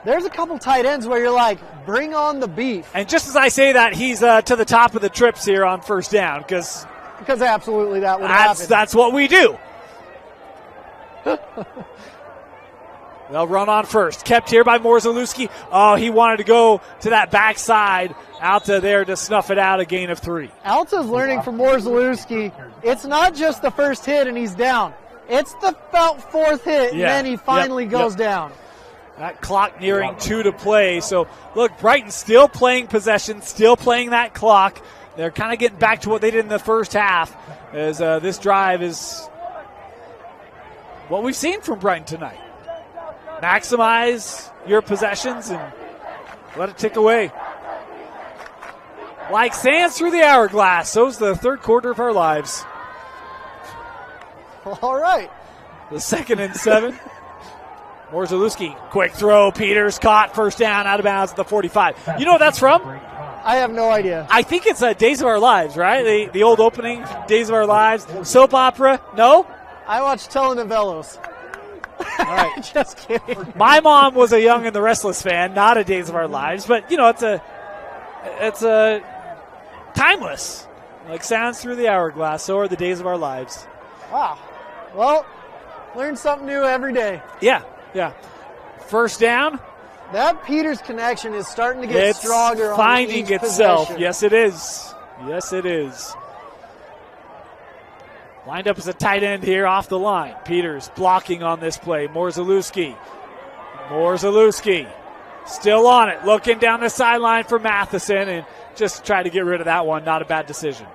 There's a couple tight ends where you're like, bring on the beef. And just as I say that, he's to the top of the trips here on first down because absolutely that would happen. That's what we do. They'll run on first. Kept here by Morzalewski. Oh, he wanted to go to that backside. Alta there to snuff it out, a gain of 3. Alta's learning from Morzalewski. It's not just the first hit and he's down. It's the 4th hit and then he finally goes down. That clock nearing 2 to play. So, look, Brighton still playing possession, still playing that clock. They're kind of getting back to what they did in the first half, as this drive is what we've seen from Brighton tonight. Maximize your possessions and let it tick away. Like sands through the hourglass, so's the third quarter of our lives. All right. The 2nd and 7. Morzalewski, quick throw. Peters caught, first down, out of bounds at the 45. You know what that's from? I have no idea. I think it's Days of Our Lives, right? The old opening, Days of Our Lives. Soap opera? No? I watch telenovelas. All right. Just kidding. My mom was a Young and the Restless fan, not a Days of Our Lives, but, you know, it's a timeless. Like sounds through the hourglass, so are the Days of Our Lives. Wow. Well, learn something new every day. Yeah. First down. That Peters connection is starting to get stronger. It's finding on each itself. possession. Yes, it is. Yes, it is. Lined up as a tight end here off the line. Peters blocking on this play. Morzalewski still on it. Looking down the sideline for Matheson and just try to get rid of that one. Not a bad decision.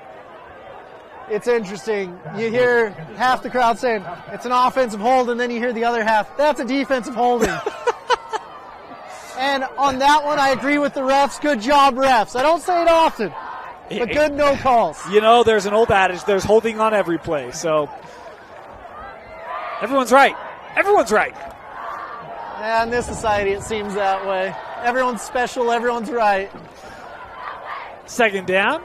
It's interesting. You hear half the crowd saying it's an offensive hold, and then you hear the other half, that's a defensive holding. And on that one, I agree with the refs. Good job, refs. I don't say it often, but good no calls. You know, there's an old adage, there's holding on every play. So everyone's right. Everyone's right. Yeah, in this society, it seems that way. Everyone's special. Everyone's right. 2nd down.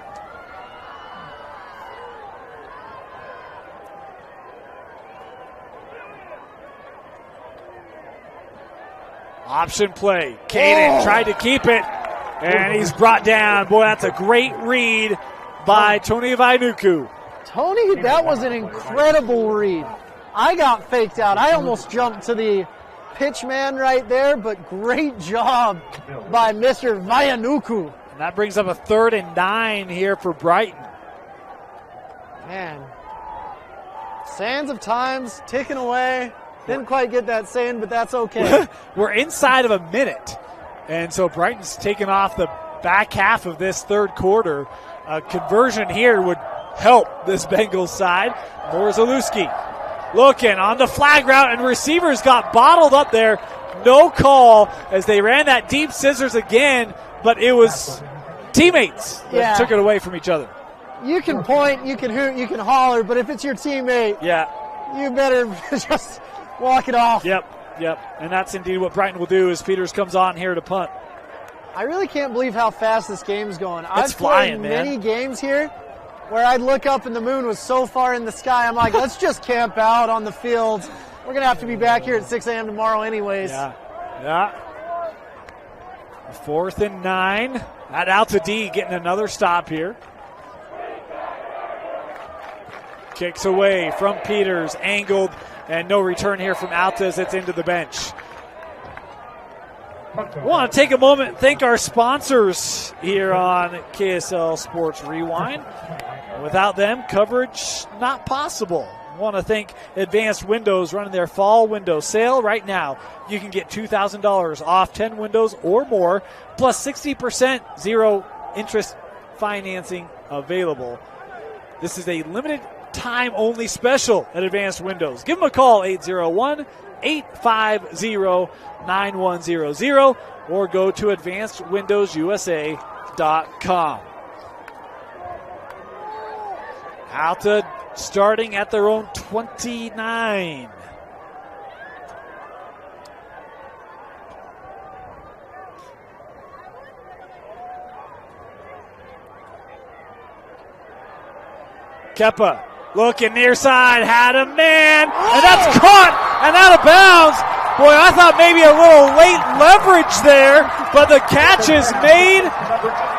Option play. Caden tried to keep it, and he's brought down. Boy, that's a great read by Tony Vainuku. Tony, that was an incredible read. I got faked out. I almost jumped to the pitch man right there, but great job by Mr. Vainuku. And that brings up a 3rd and 9 here for Brighton. Man, sands of times ticking away. Didn't quite get that saying, but that's okay. We're inside of a minute. And so Brighton's taken off the back half of this third quarter. A conversion here would help this Bengals side. Morzalewski looking on the flag route, and receivers got bottled up there. No call as they ran that deep scissors again, but it was teammates that took it away from each other. You can point, you can hoot, you can holler, but if it's your teammate, you better just walk it off. Yep. And that's indeed what Brighton will do as Peters comes on here to punt. I really can't believe how fast this game's going. It's flying, played many games here where I'd look up and the moon was so far in the sky. I'm like, let's just camp out on the field. We're going to have to be back here at 6 a.m. tomorrow anyways. Yeah. 4th and 9. At Alta D getting another stop here. Kicks away from Peters, angled, and no return here from Alta as it's into the bench. I want to take a moment and thank our sponsors here on KSL Sports Rewind. Without them, coverage not possible. I want to thank Advanced Windows running their fall window sale right now. You can get $2,000 off 10 windows or more, plus 60% zero interest financing available. This is a limited time only special at Advanced Windows. Give them a call, 801-850-9100, or go to advancedwindowsusa.com. Alta starting at their own 29. Kepa looking near side, had a man, and that's caught and out of bounds. Boy, I thought maybe a little late leverage there, but the catch is made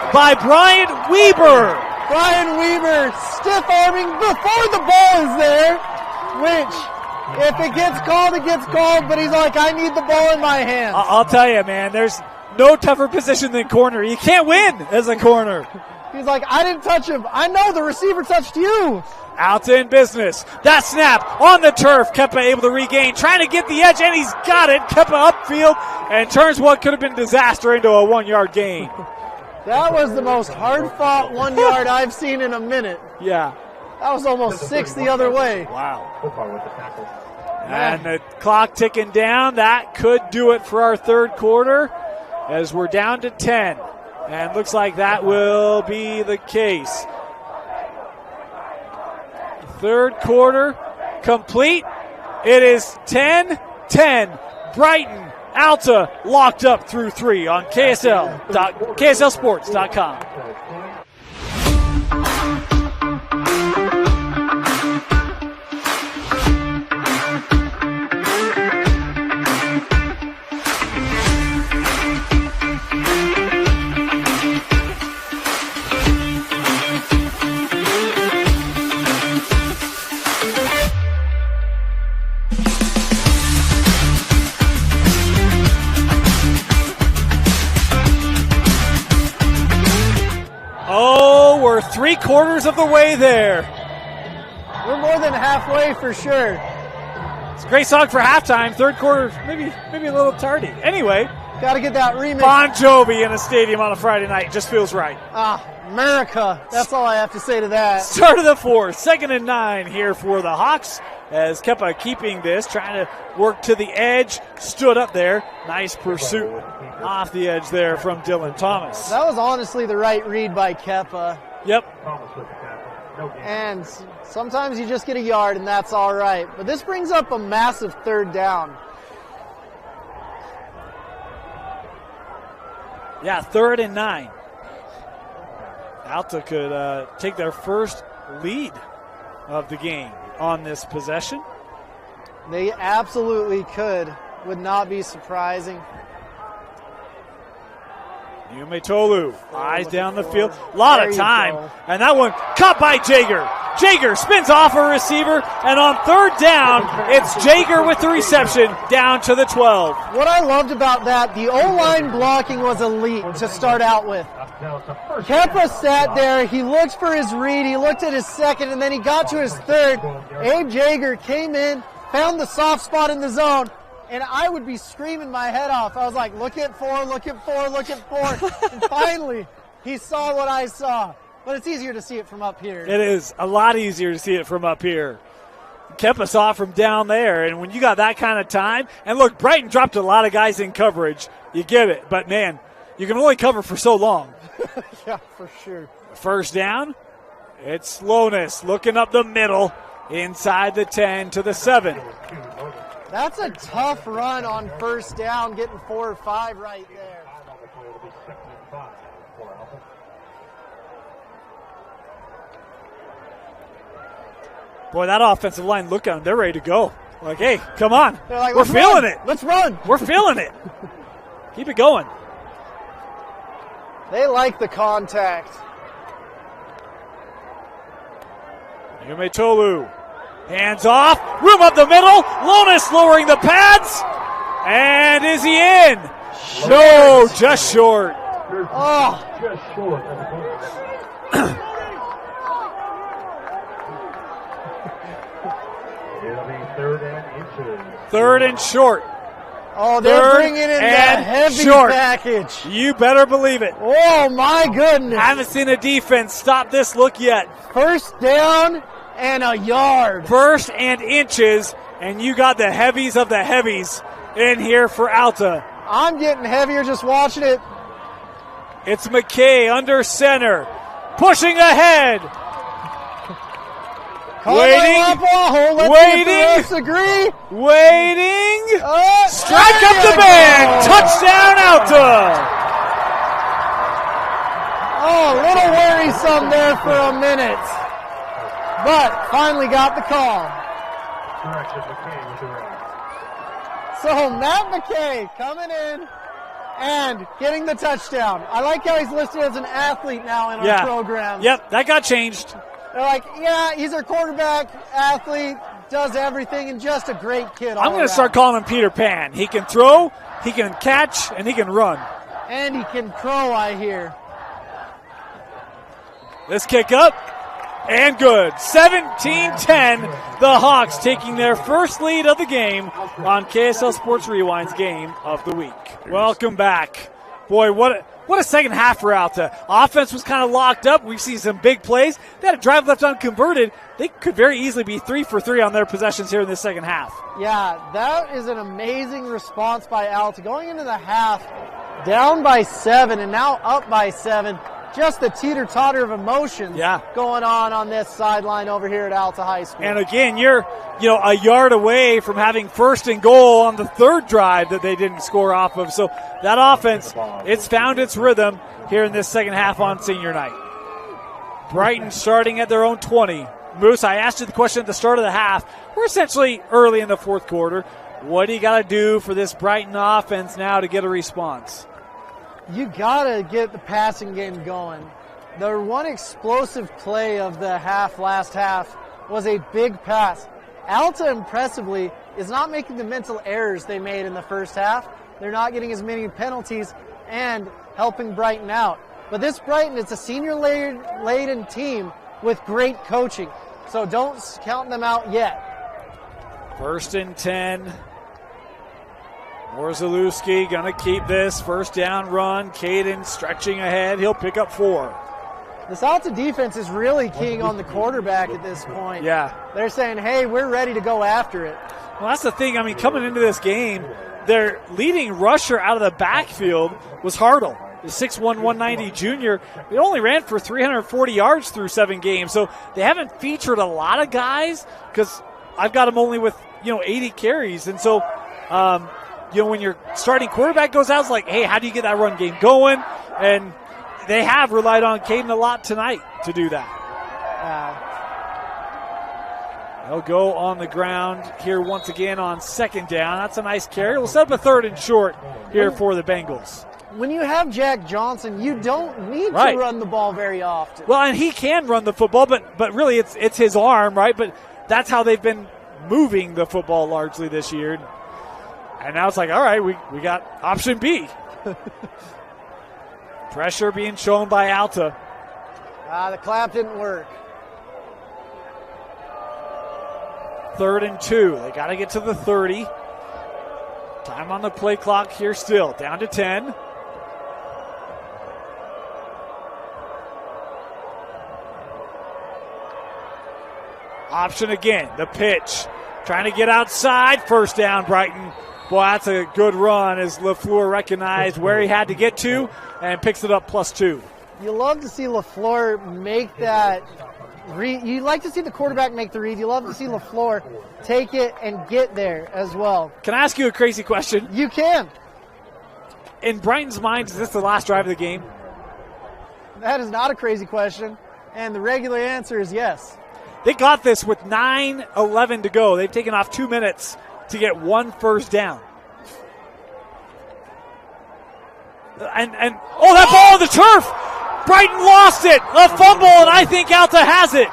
by Brian Weber. Brian Weber stiff-arming before the ball is there, which, if it gets called, it gets called, but he's like, I need the ball in my hands. I'll tell you, man, there's no tougher position than corner. You can't win as a corner. He's like, I didn't touch him. I know the receiver touched you. Alta in business. That snap on the turf. Kepa able to regain, trying to get the edge, and he's got it. Kepa upfield and turns what could have been disaster into a 1-yard gain. That was the most hard-fought 1 yard I've seen in a minute. Yeah. That was almost 6 the other way. Wow. And the clock ticking down. That could do it for our third quarter as we're down to 10. And looks like that will be the case. Third quarter complete. It is 10-10. Brighton, Alta locked up through 3 on KSLSports.com. Oh, we're 3/4 of the way there. We're more than halfway for sure. It's a great song for halftime. Third quarter, maybe a little tardy. Anyway, got to get that remix. Bon Jovi in a stadium on a Friday night just feels right. America. That's all I have to say to that. Start of the fourth, 2nd and 9 here for the Hawks. As Kepa keeping this, trying to work to the edge, stood up there. Nice pursuit off the edge there from Dylan Thomas. That was honestly the right read by Kepa. Yep. And sometimes you just get a yard, and that's all right. But this brings up a massive 3rd down. Yeah, 3rd and 9. Alta could take their first lead of the game on this possession. They absolutely could. Would not be surprising. Umetolu, eyes down the field. A lot of time. And that one caught by Jager. Jager spins off a receiver. And on 3rd down, it's Jager with the reception down to the 12. What I loved about that, the O-line blocking was elite to start out with. Kepa sat there. He looked for his read. He looked at his second, and then he got to his 3rd. Abe Jager came in, found the soft spot in the zone, and I would be screaming my head off. I was like, look at 4, look at 4, look at 4. And finally, he saw what I saw. But it's easier to see it from up here. It is a lot easier to see it from up here. Kepa saw it from down there, and when you got that kind of time, and look, Brighton dropped a lot of guys in coverage. You get it, but man, you can only cover for so long. Yeah, for sure. 1st down, it's Slowness looking up the middle, inside the 10 to the 7. That's a tough run on 1st down, getting 4 or 5 right there. Boy, that offensive line, look at them. They're ready to go. Like, hey, come on. Like, we're feeling it. Let's run. We're feeling it. Keep it going. They like the contact. Umetolu. Hands off. Room up the middle. Lonis lowering the pads. And is he in? No, just short. Oh. Just short. It'll be 3rd and inches. 3rd and short. Oh, they're bringing in that heavy package. You better believe it. Oh, my goodness. I haven't seen a defense stop this look yet. 1st down and a yard. 1st and inches, and you got the heavies of the heavies in here for Alta. I'm getting heavier just watching it. It's McKay under center, pushing ahead. Waiting. Strike up the band. Touchdown, Alta. Oh, a little worrisome there for a minute. But finally got the call. So Matt McKay coming in and getting the touchdown. I like how he's listed as an athlete now in our program. Yep, that got changed. They're like, yeah, he's our quarterback, athlete, does everything, and just a great kid. I'm going to start calling him Peter Pan. He can throw, he can catch, and he can run. And he can crow, I hear. This kick up and good. 17-10. The Hawks taking their first lead of the game on KSL Sports Rewind's Game of the Week. Welcome back. Boy, what a second half for Alta. Offense was kind of locked up. We've seen some big plays. They had a drive left unconverted. They could very easily be 3 for 3 on their possessions here in the second half. Yeah, that is an amazing response by Alta. Going into the half, down by 7 and now up by 7. Just the teeter-totter of emotions going on this sideline over here at Alta High School. And again, you're a yard away from having first and goal on the third drive that they didn't score off of. So that offense, it's found its rhythm here in this second half on senior night. Brighton starting at their own 20. Moose, I asked you the question at the start of the half. We're essentially early in the fourth quarter. What do you got to do for this Brighton offense now to get a response? You got to get the passing game going. The one explosive play of the last half was a big pass. Alta, impressively, is not making the mental errors they made in the first half. They're not getting as many penalties and helping Brighton out. But this Brighton, it's a senior-laden team with great coaching. So don't count them out yet. 1st and 10. Morzalewski going to keep this. First down run. Caden stretching ahead. He'll pick up 4. This Alta defense is really keying on the quarterback at this point. Yeah. They're saying, hey, we're ready to go after it. Well, that's the thing. I mean, coming into this game, their leading rusher out of the backfield was Hartle, the 6'1", 190 junior. He only ran for 340 yards through 7 games. So they haven't featured a lot of guys because I've got them only with, 80 carries. And so, when your starting quarterback goes out, it's like, hey, how do you get that run game going? And they have relied on Caden a lot tonight to do that. They'll go on the ground here once again on 2nd down. That's a nice carry. We'll set up a 3rd and short here for the Bengals. When you have Jack Johnson, you don't need to run the ball very often. Well, and he can run the football, but really it's his arm, right? But that's how they've been moving the football largely this year. And now it's like, all right, we got option B. Pressure being shown by Alta. The clap didn't work. 3rd and 2. They got to get to the 30. Time on the play clock here still. Down to 10. Option again. The pitch. Trying to get outside. First down, Brighton. Boy, that's a good run as LaFleur recognized where he had to get to and picks it up +2. You love to see LaFleur make that read. You like to see the quarterback make the read. You love to see LaFleur take it and get there as well. Can I ask you a crazy question? You can. In Brighton's mind, is this the last drive of the game? That is not a crazy question, and the regular answer is yes. They got this with 9:11 to go. They've taken off 2 minutes to get 1 first down. And that ball on the turf! Brighton lost it! A fumble, and I think Alta has it.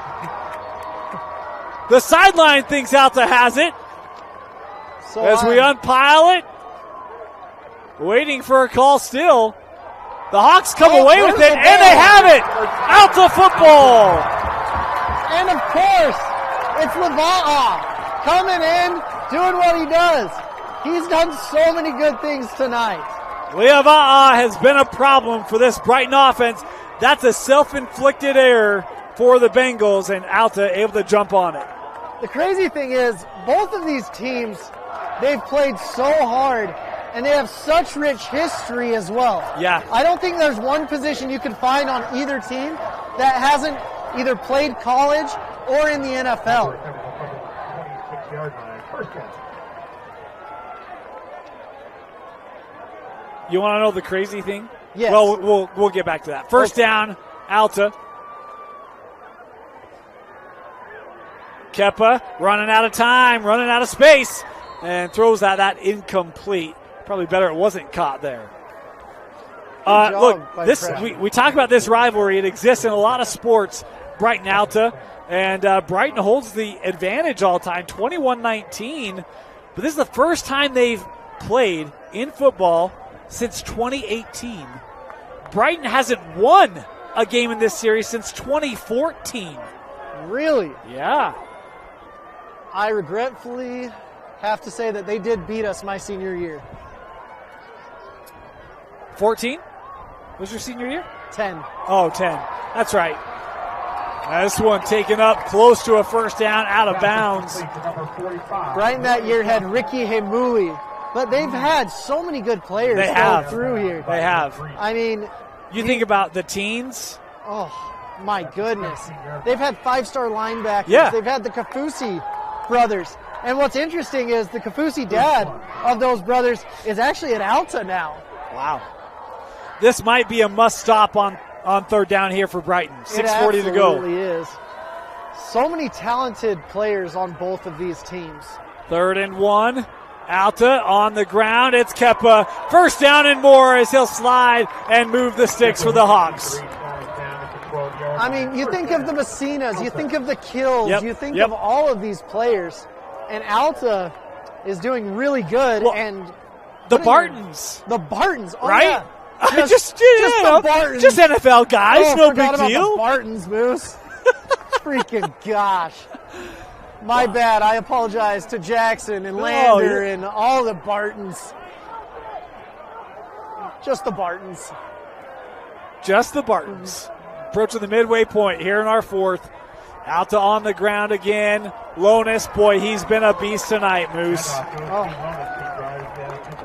The sideline thinks Alta has it. So as we unpile it, waiting for a call still. The Hawks come away with it, and they have it! Alta football! And of course, it's Lava'a coming in, doing what he does. He's done so many good things tonight. Leava'a has been a problem for this Brighton offense. That's a self-inflicted error for the Bengals, and Alta able to jump on it. The crazy thing is, both of these teams, they've played so hard, and they have such rich history as well. Yeah. I don't think there's one position you can find on either team that hasn't either played college or in the NFL. 26-yard line, first down. You want to know the crazy thing? Yes. Well, we'll get back to that. First down, Alta. Kepa running out of time, running out of space, and throws that incomplete. Probably better it wasn't caught there. Look, we talk about this rivalry. It exists in a lot of sports, Brighton Alta, and Brighton holds the advantage all the time, 21-19. But this is the first time they've played in football since 2018. Brighton hasn't won a game in this series since 2014. Really? Yeah. I regretfully have to say that they did beat us my senior year. 14 was your senior year? 10. Oh, 10. That's right. This one taken up close to a first down, out of bounds. Brighton that year had Ricky Hemuli, but they've had so many good players go through here. They have. I mean, you think about the teens. oh my goodness. They've had 5-star linebackers. Yeah. They've had the Kafusi brothers. And what's interesting is the Kafusi dad of those brothers is actually at Alta now. Wow. This might be a must stop on third down here for Brighton. 6:40 to go. It absolutely is. So many talented players on both of these teams. 3rd and 1. Alta on the ground. It's Kepa. First down and more as he'll slide and move the sticks for the Hawks. I mean, you think of the Messinas, you think of the Kills, Yep, you think yep. of all of these players, and Alta is doing really good. Well, and The Bartons. The Bartons, oh, Right? yeah. Just the Bartons. Just NFL guys, Oh, no forgot big about deal. The Bartons, Moose. Freaking gosh. My bad. I apologize to Jackson and Lander and all the Bartons. Just the Bartons. Just the Bartons. Approaching the midway point here in our 4th. Alta on the ground again. Lonis, boy, he's been a beast tonight, Moose.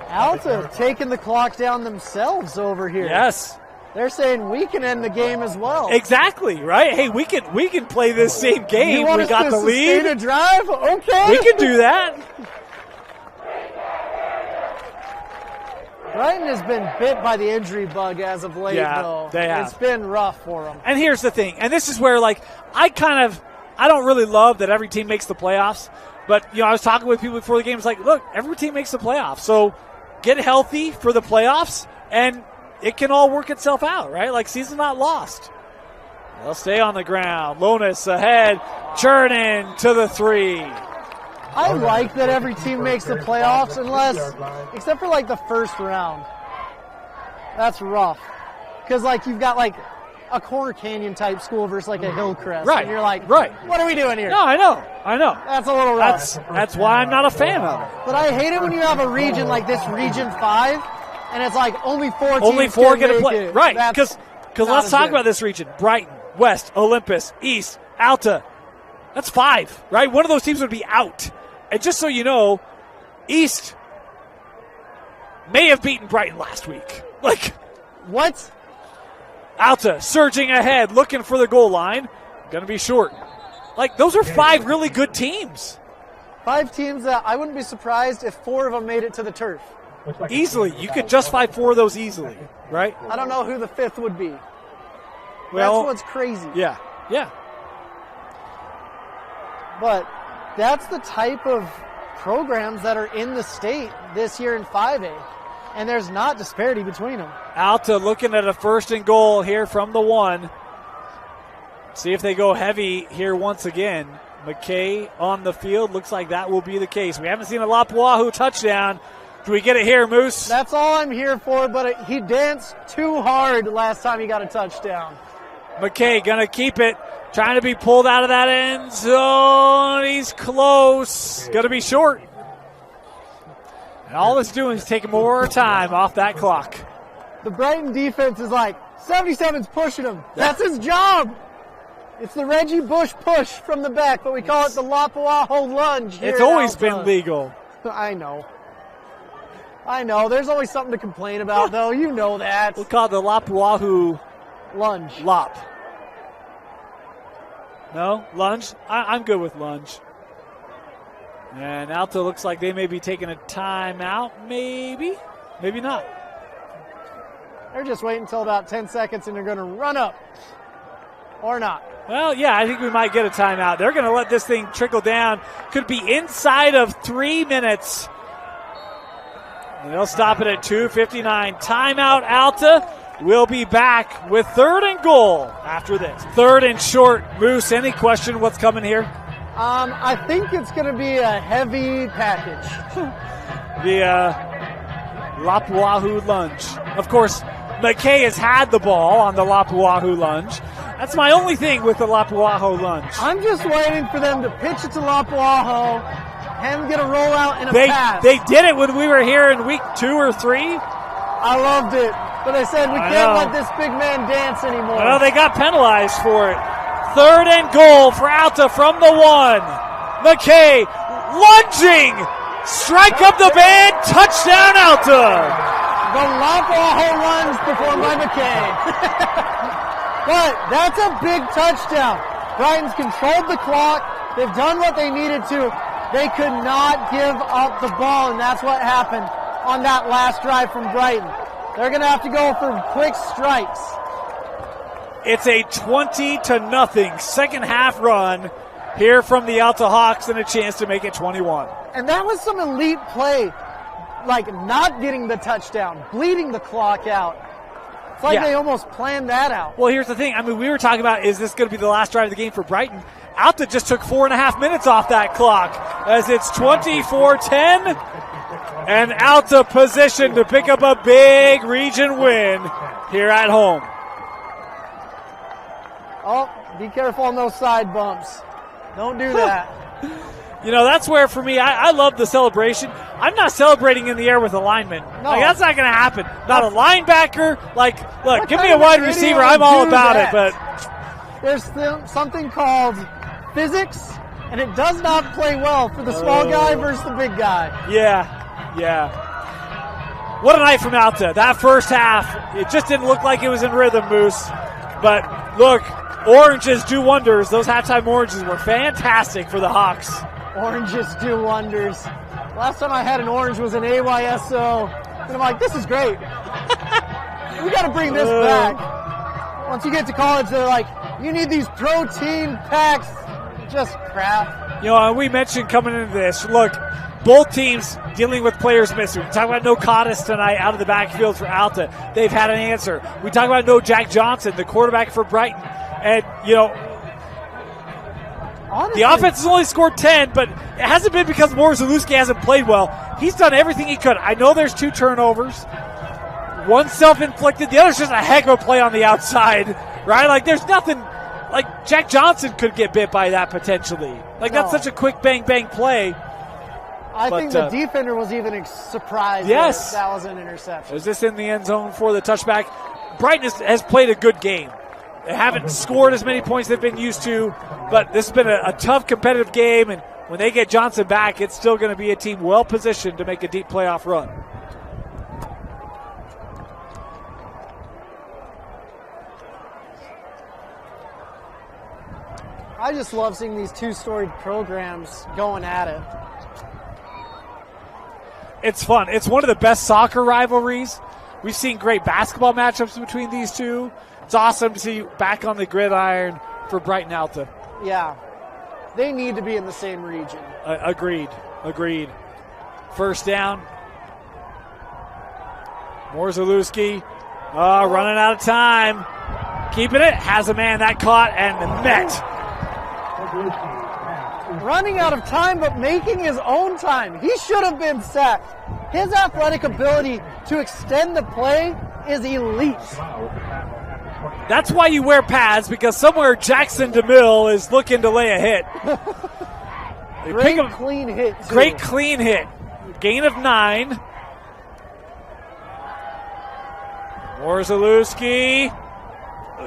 Alta taking the clock down themselves over here. Yes. They're saying we can end the game as well. Exactly, right? Hey, we can play this same game. You want We us got to the sustain lead. a drive? Okay. We can do that. Brighton has been bit by the injury bug as of late, Yeah, though. they have. It's been rough for them. And here's the thing, and this is where, like, I don't really love that every team makes the playoffs, but, I was talking with people before the game. It's like, look, every team makes the playoffs, so get healthy for the playoffs, and it can all work itself out, right? Like, season's not lost. They'll stay on the ground. Lonis ahead, Chernin to the 3. I like that every team makes the playoffs except for like the first round. That's rough. Because like you've got like a Corner Canyon type school versus like a Hillcrest. Right. And you're like, right. What are we doing here? No, I know. That's a little rough. That's why I'm not a fan of it. But I hate it when you have a region like this, Region 5, and it's like only 4 teams Only 4 can get to make play. it. Right, That's because not let's as talk good. about this region. Brighton, West, Olympus, East, Alta. That's 5, right? One of those teams would be out. And just so you know, East may have beaten Brighton last week. Like, What? Alta surging ahead, looking for the goal line. Going to be short. Like, those are 5 really good teams. 5 teams that I wouldn't be surprised if 4 of them made it to the turf. Easily. You could justify 4 of those easily, right? I don't know who the 5th would be. Well, That's what's crazy. Yeah. But that's the type of programs that are in the state this year in 5A. And there's not disparity between them. Alta looking at a 1st and goal here from the 1. See if they go heavy here once again. McKay on the field. Looks like that will be the case. We haven't seen a Lapuahu touchdown. Do we get it here, Moose? That's all I'm here for, but he danced too hard last time he got a touchdown. McKay going to keep it. Trying to be pulled out of that end zone. He's close. Going to be short. And all it's doing is taking more time off that clock. The Brighton defense is like, 77's pushing him. That's his job. It's the Reggie Bush push from the back, but we call it the Lapuaho lunge here It's at always Alta. been legal. I know. There's always something to complain about, though. You know that. We'll call it the Lapuahu Lunge. Lop. No? Lunge? I'm good with lunge. And Alta looks like they may be taking a timeout. Maybe. Maybe not. They're just waiting until about 10 seconds, and they're going to run up. Or not. Well, yeah, I think we might get a timeout. They're going to let this thing trickle down. Could be inside of 3 minutes. And they'll stop it at 2:59. Timeout, Alta. We'll be back with 3rd and goal after this. 3rd and short. Moose, any question what's coming here? I think it's going to be a heavy package. The Lapuahu lunge. Of course, McKay has had the ball on the Lapuahu lunge. That's my only thing with the Lapuahu lunge. I'm just waiting for them to pitch it to Lapuaho, have him get a rollout and a pass. They did it when we were here in week 2 or 3. I loved it, but I said we can't let this big man dance anymore. Well, they got penalized for it. 3rd and goal for Alta from the 1. McKay lunging, strike up the band, touchdown Alta. The Lapuaho runs performed by McKay. But that's a big touchdown. Brighton's controlled the clock. They've done what they needed to. They could not give up the ball, and that's what happened on that last drive from Brighton. They're going to have to go for quick strikes. It's a 20-0 second half run here from the Alta Hawks and a chance to make it 21. And that was some elite play, like not getting the touchdown, bleeding the clock out. It's like they almost planned that out. Well, here's the thing. I mean, we were talking about, is this going to be the last drive of the game for Brighton? Alta just took 4.5 minutes off that clock as it's 24-10. And Alta positioned to pick up a big region win here at home. Oh, be careful on those side bumps. Don't do that. You know, that's where, for me, I love the celebration. I'm not celebrating in the air with a lineman. No. Like, that's not going to happen. Not a linebacker. Like, look, give me a wide receiver. I'm all about it. But there's something called physics, and it does not play well for the small guy versus the big guy. Yeah. What a night from Alta. That first half, it just didn't look like it was in rhythm, Moose. But, look, oranges do wonders. Those halftime oranges were fantastic for the Hawks. Oranges do wonders. Last time I had an orange was an AYSO, and I'm like, this is great. We got to bring this back. Once you get to college, they're like, you need these protein packs. Just crap. You know, and we mentioned coming into this, look, both teams dealing with players missing. We talk about no Cottis tonight out of the backfield for Alta. They've had an answer. We talk about no Jack Johnson, the quarterback for Brighton. And, you know, honestly, the offense has only scored 10, but it hasn't been because Morzalewski hasn't played well. He's done everything he could. I know there's 2 turnovers. One self-inflicted. The other's just a heck of a play on the outside, right? Like, there's nothing. Like, Jack Johnson could get bit by that potentially. Like, that's such a quick bang-bang play. I think the defender was even surprised that that was an interception. Is this in the end zone for the touchback? Brighton has played a good game. They haven't scored as many points they've been used to, but this has been a tough competitive game, and when they get Johnson back, it's still going to be a team well-positioned to make a deep playoff run. I just love seeing these 2 storied programs going at it. It's fun. It's one of the best soccer rivalries. We've seen great basketball matchups between these two. It's awesome to see you back on the gridiron for Brighton Alta. Yeah. They need to be in the same region. Agreed. First down. Morzalewski running out of time. Keeping it. Has a man that caught and met. Running out of time, but making his own time. He should have been sacked. His athletic ability to extend the play is elite. That's why you wear pads, because somewhere Jackson DeMille is looking to lay a hit. Clean hit, too. Great clean hit. Gain of 9. Morzalewski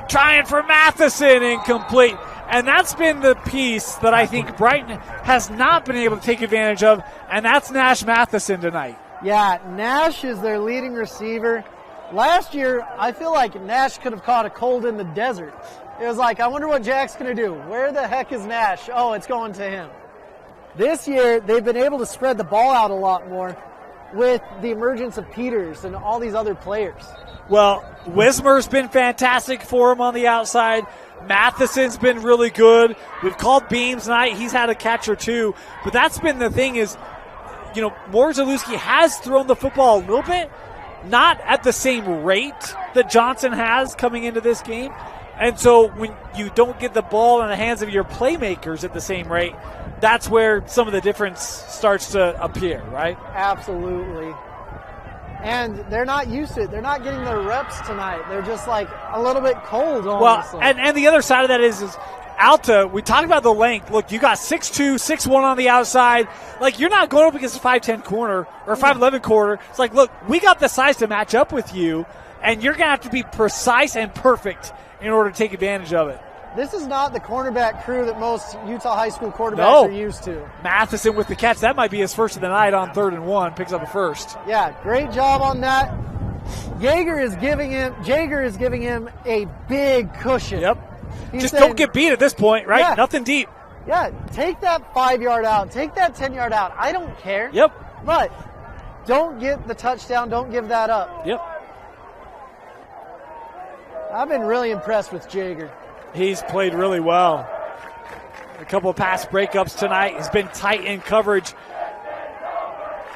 trying for Matheson, incomplete. And that's been the piece that I think Brighton has not been able to take advantage of, and that's Nash Matheson tonight. Yeah, Nash is their leading receiver. Last year, I feel like Nash could have caught a cold in the desert. It was like, I wonder what Jack's going to do. Where the heck is Nash? Oh, it's going to him. This year, they've been able to spread the ball out a lot more with the emergence of Peters and all these other players. Well, Wismer's been fantastic for him on the outside. Matheson's been really good. We've called Beams tonight. He's had a catch or 2. But that's been the thing is, you know, Morzalewski has thrown the football a little bit, not at the same rate that Johnson has coming into this game. And so when you don't get the ball in the hands of your playmakers at the same rate, that's where some of the difference starts to appear, right? Absolutely. And they're not used to it. They're not getting their reps tonight. They're just like a little bit cold Well, almost. and the other side of that is Alta, we talked about the length. Look, you got 6'2", 6'1" on the outside. Like, you're not going up against a 5'10" corner or 5'11" corner. It's like, look, we got the size to match up with you, and you're going to have to be precise and perfect in order to take advantage of it. This is not the cornerback crew that most Utah high school quarterbacks are used to. Matheson with the catch. That might be his first of the night on 3rd and 1. Picks up a first. Yeah, great job on that. Jaeger is giving him a big cushion. Yep. He's Just saying, don't get beat at this point, right? Yeah. Nothing deep. Yeah, take that 5-yard out. Take that 10-yard out. I don't care. Yep. But don't get the touchdown. Don't give that up. Yep. I've been really impressed with Jaeger. He's played really well. A couple of pass breakups tonight. He's been tight in coverage.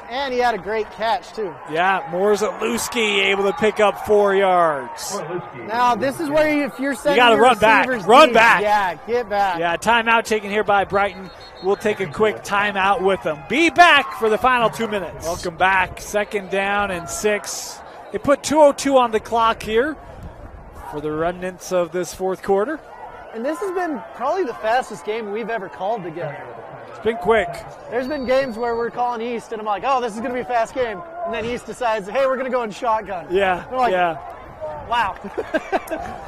And he had a great catch, too. Yeah, Morzalewski able to pick up 4 yards. Now, this is where if you're sending You got to your run back. receivers Run deep, back. Yeah, get back. Yeah, timeout taken here by Brighton. We'll take a quick timeout with them. Be back for the final 2 minutes. Welcome back. 2nd down and 6. They put 2:02 on the clock here for the remnants of this 4th quarter. And this has been probably the fastest game we've ever called together. It's been quick. There's been games where we're calling East, and I'm like, oh, this is going to be a fast game. And then East decides, hey, we're going to go in shotgun. Yeah, We're like, yeah. wow.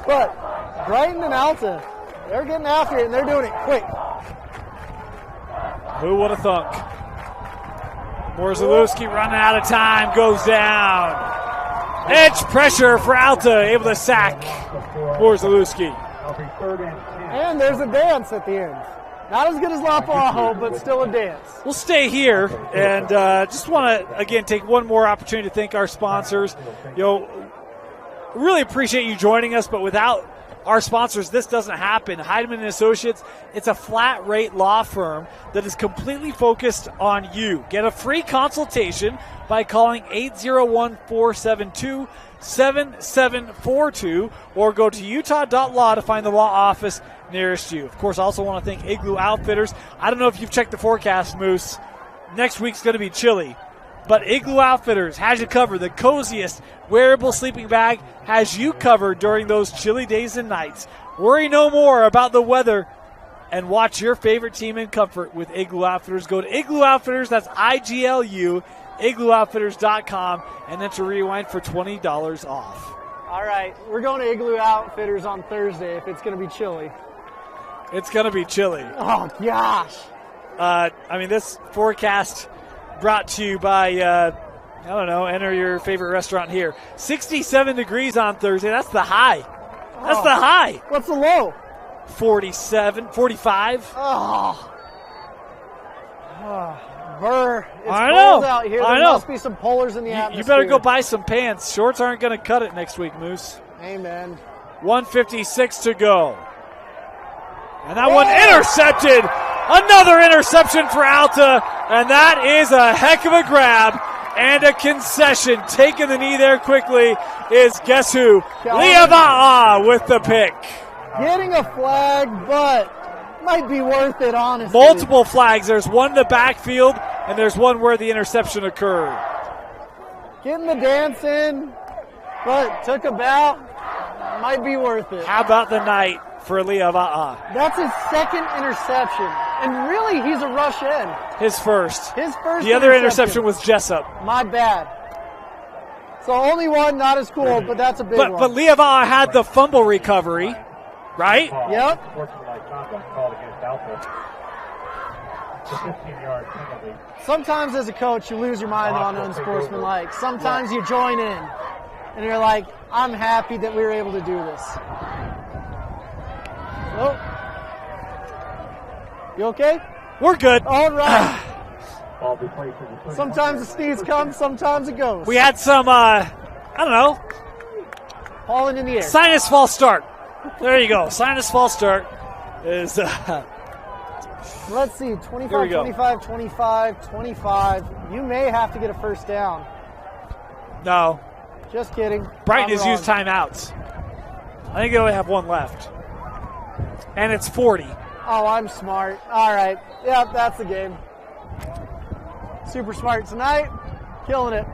But Brighton and Alta, they're getting after it, and they're doing it quick. Who would have thunk? Morzalewski running out of time, goes down. Edge pressure for Alta, able to sack Morzalewski. And there's a dance at the end. Not as good as Lapaho, but still a dance. We'll stay here and just want to, again, take one more opportunity to thank our sponsors. Really appreciate you joining us, but without our sponsors, this doesn't happen. Heidemann & Associates, it's a flat-rate law firm that is completely focused on you. Get a free consultation by calling 801-472-7742 or go to utah.law to find the law office nearest you. Of course, I also want to thank Igloo Outfitters. I don't know if you've checked the forecast, Moose. Next week's going to be chilly. But Igloo Outfitters has you covered. The coziest wearable sleeping bag has you covered during those chilly days and nights. Worry no more about the weather and watch your favorite team in comfort with Igloo Outfitters. Go to Igloo Outfitters, that's IGLU, igloooutfitters.com, and enter Rewind for $20 off. All right, we're going to Igloo Outfitters on Thursday if it's going to be chilly. It's going to be chilly. Oh, gosh. This forecast brought to you by, enter your favorite restaurant here. 67 degrees on Thursday. That's the high. That's the high. What's the low? 45. Oh. Burr. It's I cold know. out here. I There know. must be some polars in the atmosphere. You better go buy some pants. Shorts aren't going to cut it next week, Moose. Amen. 1:56 to go. And that one intercepted. Another interception for Alta. And that is a heck of a grab and a concession. Taking the knee there quickly is guess who? Liava'a with the pick. Getting a flag, but might be worth it, honestly. Multiple flags. There's one in the backfield, and there's one where the interception occurred. Getting the dance in, but took a bow. Might be worth it. How about the night for Liava'a? That's his second interception. And really, he's a rush in. His first. The other interception was Jessup. My bad. So only one, not as cool, but that's a big one. But Liava'a had the fumble recovery, right? Yep. Sometimes as a coach, you lose your mind on unsportsmanlike. Sometimes you join in, and you're like, I'm happy that we were able to do this. Oh. You okay? We're good. All right. Sometimes the sneeze comes, sometimes it goes. We had some, falling in the air. Sinus false start. There you go. Sinus false start is. Let's see, 25, 25, 25, 25. You may have to get a first down. No. Just kidding. Brighton has used timeouts. I think they only have one left. And it's 40. Oh, I'm smart. All right. Yep, that's the game. Super smart tonight. Killing it.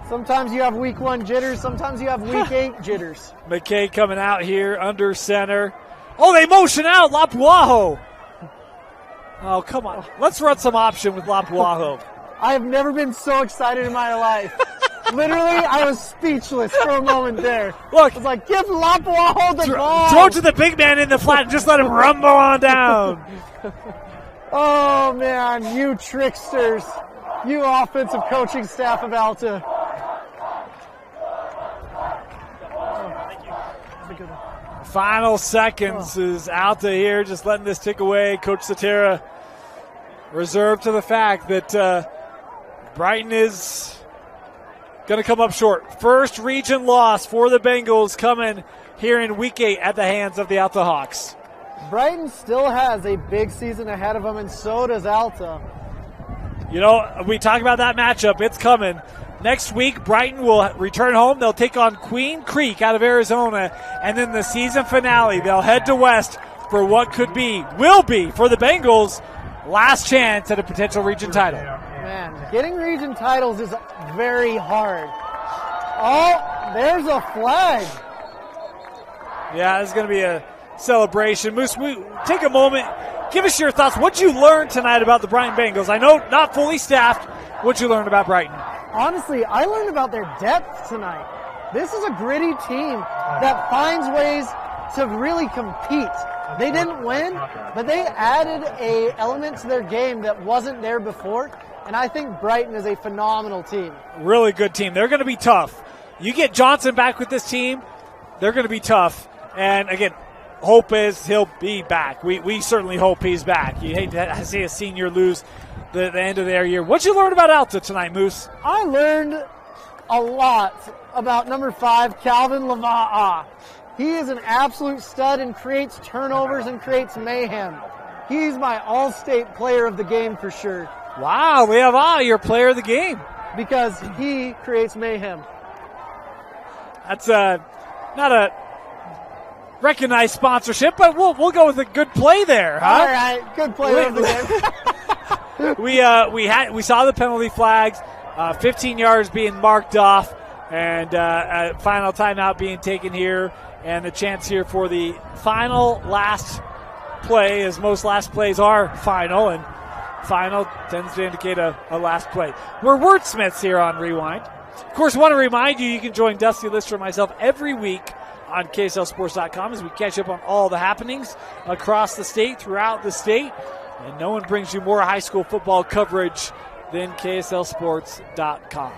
Sometimes you have week 1 jitters. Sometimes you have week 8 jitters. McKay coming out here under center. Oh, they motion out Lapuaho. Oh, come on. Let's run some option with Lapuaho. I have never been so excited in my life. Literally, I was speechless for a moment there. Look. I was like, give Lapuaho the ball. Throw to the big man in the flat and just let him rumble on down. Oh, man, you tricksters. You offensive coaching staff of Alta. Final seconds is Alta here, just letting this tick away. Coach Satera reserved to the fact that Brighton is going to come up short. First region loss for the Bengals coming here in week 8 at the hands of the Alta Hawks. Brighton still has a big season ahead of them, and so does Alta. You know, we talk about that matchup. It's coming. Next week, Brighton will return home. They'll take on Queen Creek out of Arizona. And then the season finale, they'll head to West for what will be, for the Bengals, last chance at a potential region title. Man, getting region titles is very hard. Oh, there's a flag. Yeah, it's going to be a celebration. Moose, take a moment. Give us your thoughts. What'd you learn tonight about the Brighton Bengals? I know not fully staffed. What'd you learn about Brighton? Honestly, I learned about their depth tonight. This is a gritty team that finds ways to really compete. They didn't win, but they added an element to their game that wasn't there before, and I think Brighton is a phenomenal team. Really good team. They're going to be tough. You get Johnson back with this team, they're going to be tough. And, again, hope is he'll be back. We certainly hope he's back. You hate to see a senior lose the end of their year. What'd you learn about Alta tonight, Moose? I learned a lot about number 5, Calvin Lava'a. He is an absolute stud and creates turnovers and creates mayhem. He's my all-state player of the game for sure. Wow, we have your player of the game. Because he creates mayhem. That's not a recognized sponsorship, but we'll go with a good play there, huh? All right, good player of the game. We saw the penalty flags, 15 yards being marked off, and a final timeout being taken here, and the chance here for the final last play, as most last plays are final, and final tends to indicate a last play. We're wordsmiths here on Rewind. Of course, want to remind you can join Dusty Lister and myself every week on KSLSports.com as we catch up on all the happenings across the state, throughout the state. And no one brings you more high school football coverage than KSLSports.com.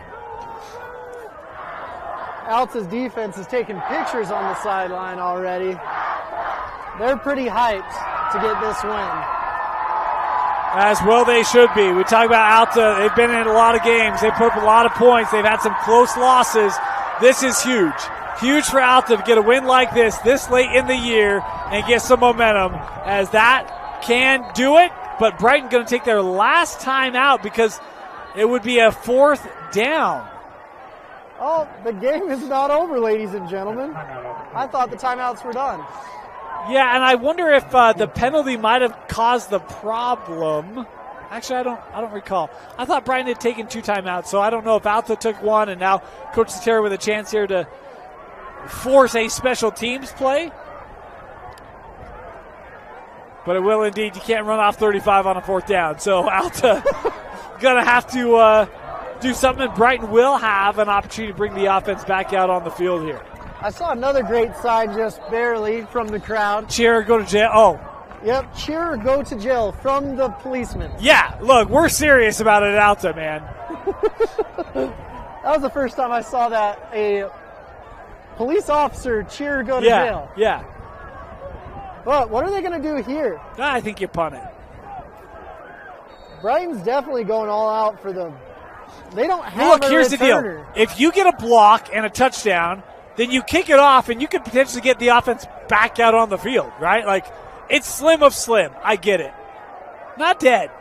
Alta's defense is taking pictures on the sideline already. They're pretty hyped to get this win. As well they should be. We talk about Alta. They've been in a lot of games. They put up a lot of points. They've had some close losses. This is huge. Huge for Alta to get a win like this late in the year and get some momentum, as that can do it, but Brighton going to take their last time out because it would be a 4th down. Oh, the game is not over, ladies and gentlemen. I thought the timeouts were done. Yeah, and I wonder if the penalty might have caused the problem. Actually, I don't recall. I thought Brighton had taken 2 timeouts, so I don't know if Alta took one, and now Coach Satera with a chance here to force a special teams play. But it will indeed. You can't run off 35 on a 4th down. So Alta going to have to do something. Brighton will have an opportunity to bring the offense back out on the field here. I saw another great sign just barely from the crowd. Cheer or go to jail. Oh. Yep, cheer or go to jail from the policeman. Yeah, look, we're serious about it at Alta, man. That was the first time I saw that. A police officer cheer or go to jail. Yeah. But what are they going to do here? I think you punt it. Brighton's definitely going all out for them. They don't have here's the deal. If you get a block and a touchdown, then you kick it off and you could potentially get the offense back out on the field, right? Like, it's slim of slim. I get it. Not dead.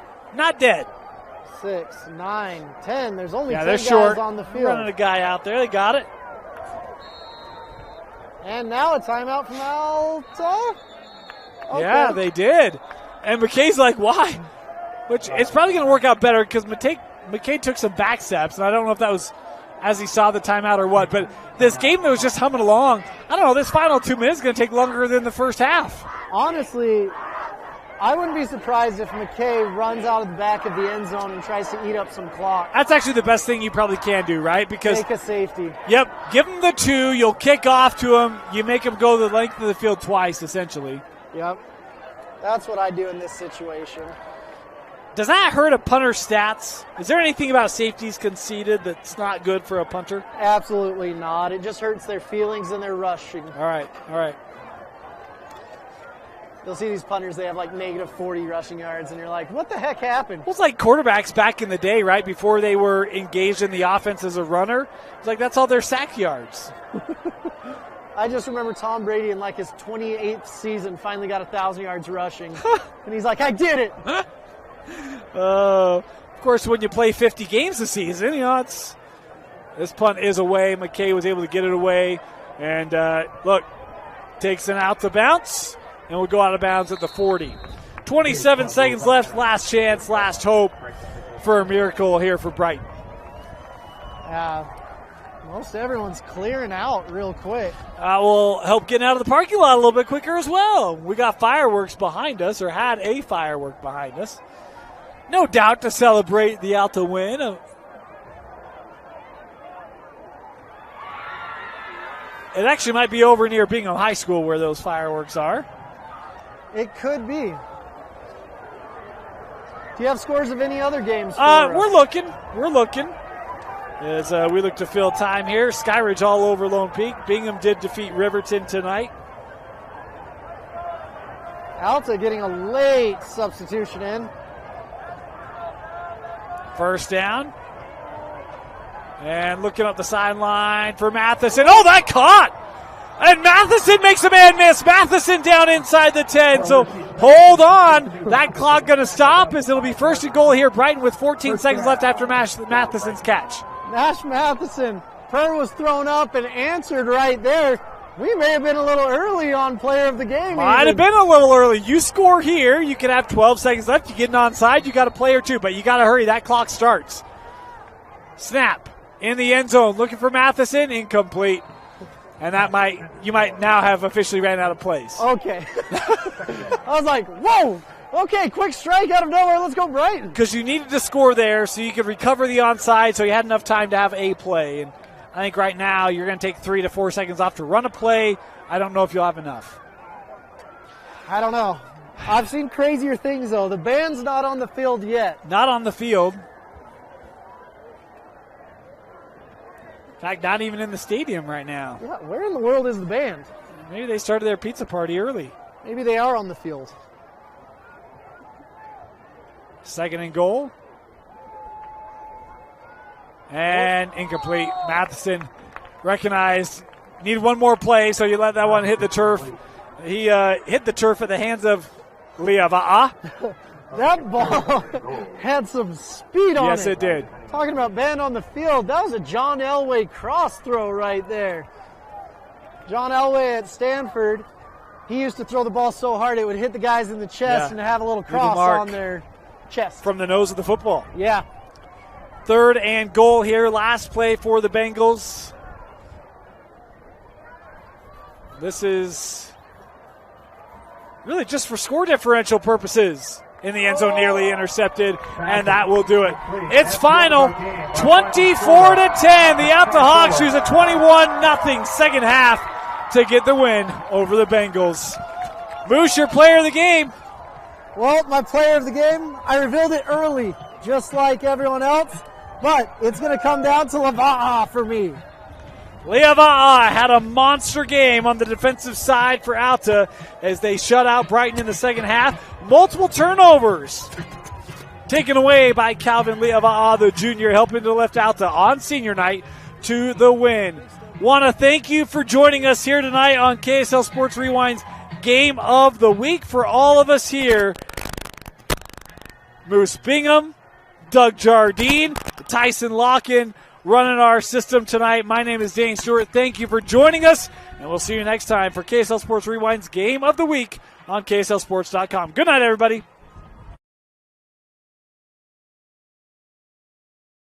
6, 9, 10. There's only 10 they're guys short. on the field. Running a guy out there. They got it. And now a timeout from Alta. Okay. Yeah, they did. And McKay's like, why? Which it's probably going to work out better because McKay took some back steps, and I don't know if that was as he saw the timeout or what. But this game that was just humming along, I don't know, this final 2 minutes is going to take longer than the first half. Honestly, I wouldn't be surprised if McKay runs out of the back of the end zone and tries to eat up some clock. That's actually the best thing you probably can do, right? Because take a safety. Yep, give him the 2. You'll kick off to him. You make him go the length of the field twice, essentially. Yep. That's what I do in this situation. Does that hurt a punter's stats? Is there anything about safeties conceded that's not good for a punter? Absolutely not. It just hurts their feelings and their rushing. All right. You'll see these punters, they have like negative 40 rushing yards, and you're like, what the heck happened? Well, it's like quarterbacks back in the day, right? Before they were engaged in the offense as a runner. It's like that's all their sack yards. I just remember Tom Brady in like his 28th season finally got 1,000 yards rushing. And he's like, I did it. Of course, when you play 50 games a season, this punt is away. McKay was able to get it away. And look, takes it out to bounce, and we'll go out of bounds at the 40. 27 seconds left. Last chance, last hope for a miracle here for Brighton. Most everyone's clearing out real quick. Will help getting out of the parking lot a little bit quicker as well. We got fireworks behind us, or had a firework behind us. No doubt to celebrate the Alta win. It actually might be over near Bingham High School where those fireworks are. It could be. Do you have scores of any other games? We're looking. As we look to fill time here. Skyridge all over Lone Peak. Bingham did defeat Riverton tonight. Alta getting a late substitution in. First down. And looking up the sideline for Matheson. Oh, that caught! And Matheson makes a man miss. Matheson down inside the 10. So hold on. That clock going to stop as it'll be first and goal here. Brighton with 14 seconds left after Matheson's catch. Nash Matheson. Prayer was thrown up and answered right there. We may have been a little early on player of the game. Might have been a little early. You score here, you can have 12 seconds left. You get an onside, you got a play or two, but you got to hurry. That clock starts. Snap in the end zone, looking for Matheson, incomplete. And you might now have officially ran out of plays. Okay. I was like, whoa. Okay, quick strike out of nowhere. Let's go Brighton. Because you needed to score there so you could recover the onside, so you had enough time to have a play. And I think right now you're going to take 3 to 4 seconds off to run a play. I don't know if you'll have enough. I don't know. I've seen crazier things, though. The band's not on the field yet. Not on the field. In fact, not even in the stadium right now. Yeah, where in the world is the band? Maybe they started their pizza party early. Maybe they are on the field. Second and goal. And incomplete. Matheson recognized. Needed one more play, so you let that one hit the turf. He hit the turf at the hands of Liava'a. That ball had some speed on it. Yes, it did. Talking about band on the field, that was a John Elway cross throw right there. John Elway at Stanford, he used to throw the ball so hard it would hit the guys in the chest and have a little cross on their chest. From the nose of the football. Yeah. Third and goal here. Last play for the Bengals. This is really just for score differential purposes. In the end zone, nearly intercepted, and that will do it. It's final, 24-10. The Alta Hawks use a 21-0 second half to get the win over the Bengals. Moose, your player of the game. Well, my player of the game, I revealed it early, just like everyone else, but it's going to come down to Lava'a for me. Liava'a had a monster game on the defensive side for Alta as they shut out Brighton in the second half. Multiple turnovers taken away by Calvin Liava'a, the junior, helping to lift Alta on senior night to the win. Want to thank you for joining us here tonight on KSL Sports Rewind's Game of the Week. For all of us here, Moose Bingham, Doug Jardine, Tyson Locken, running our system tonight. My name is Dane Stewart. Thank you for joining us, and we'll see you next time for KSL Sports Rewind's Game of the Week on KSLSports.com. Good night, everybody.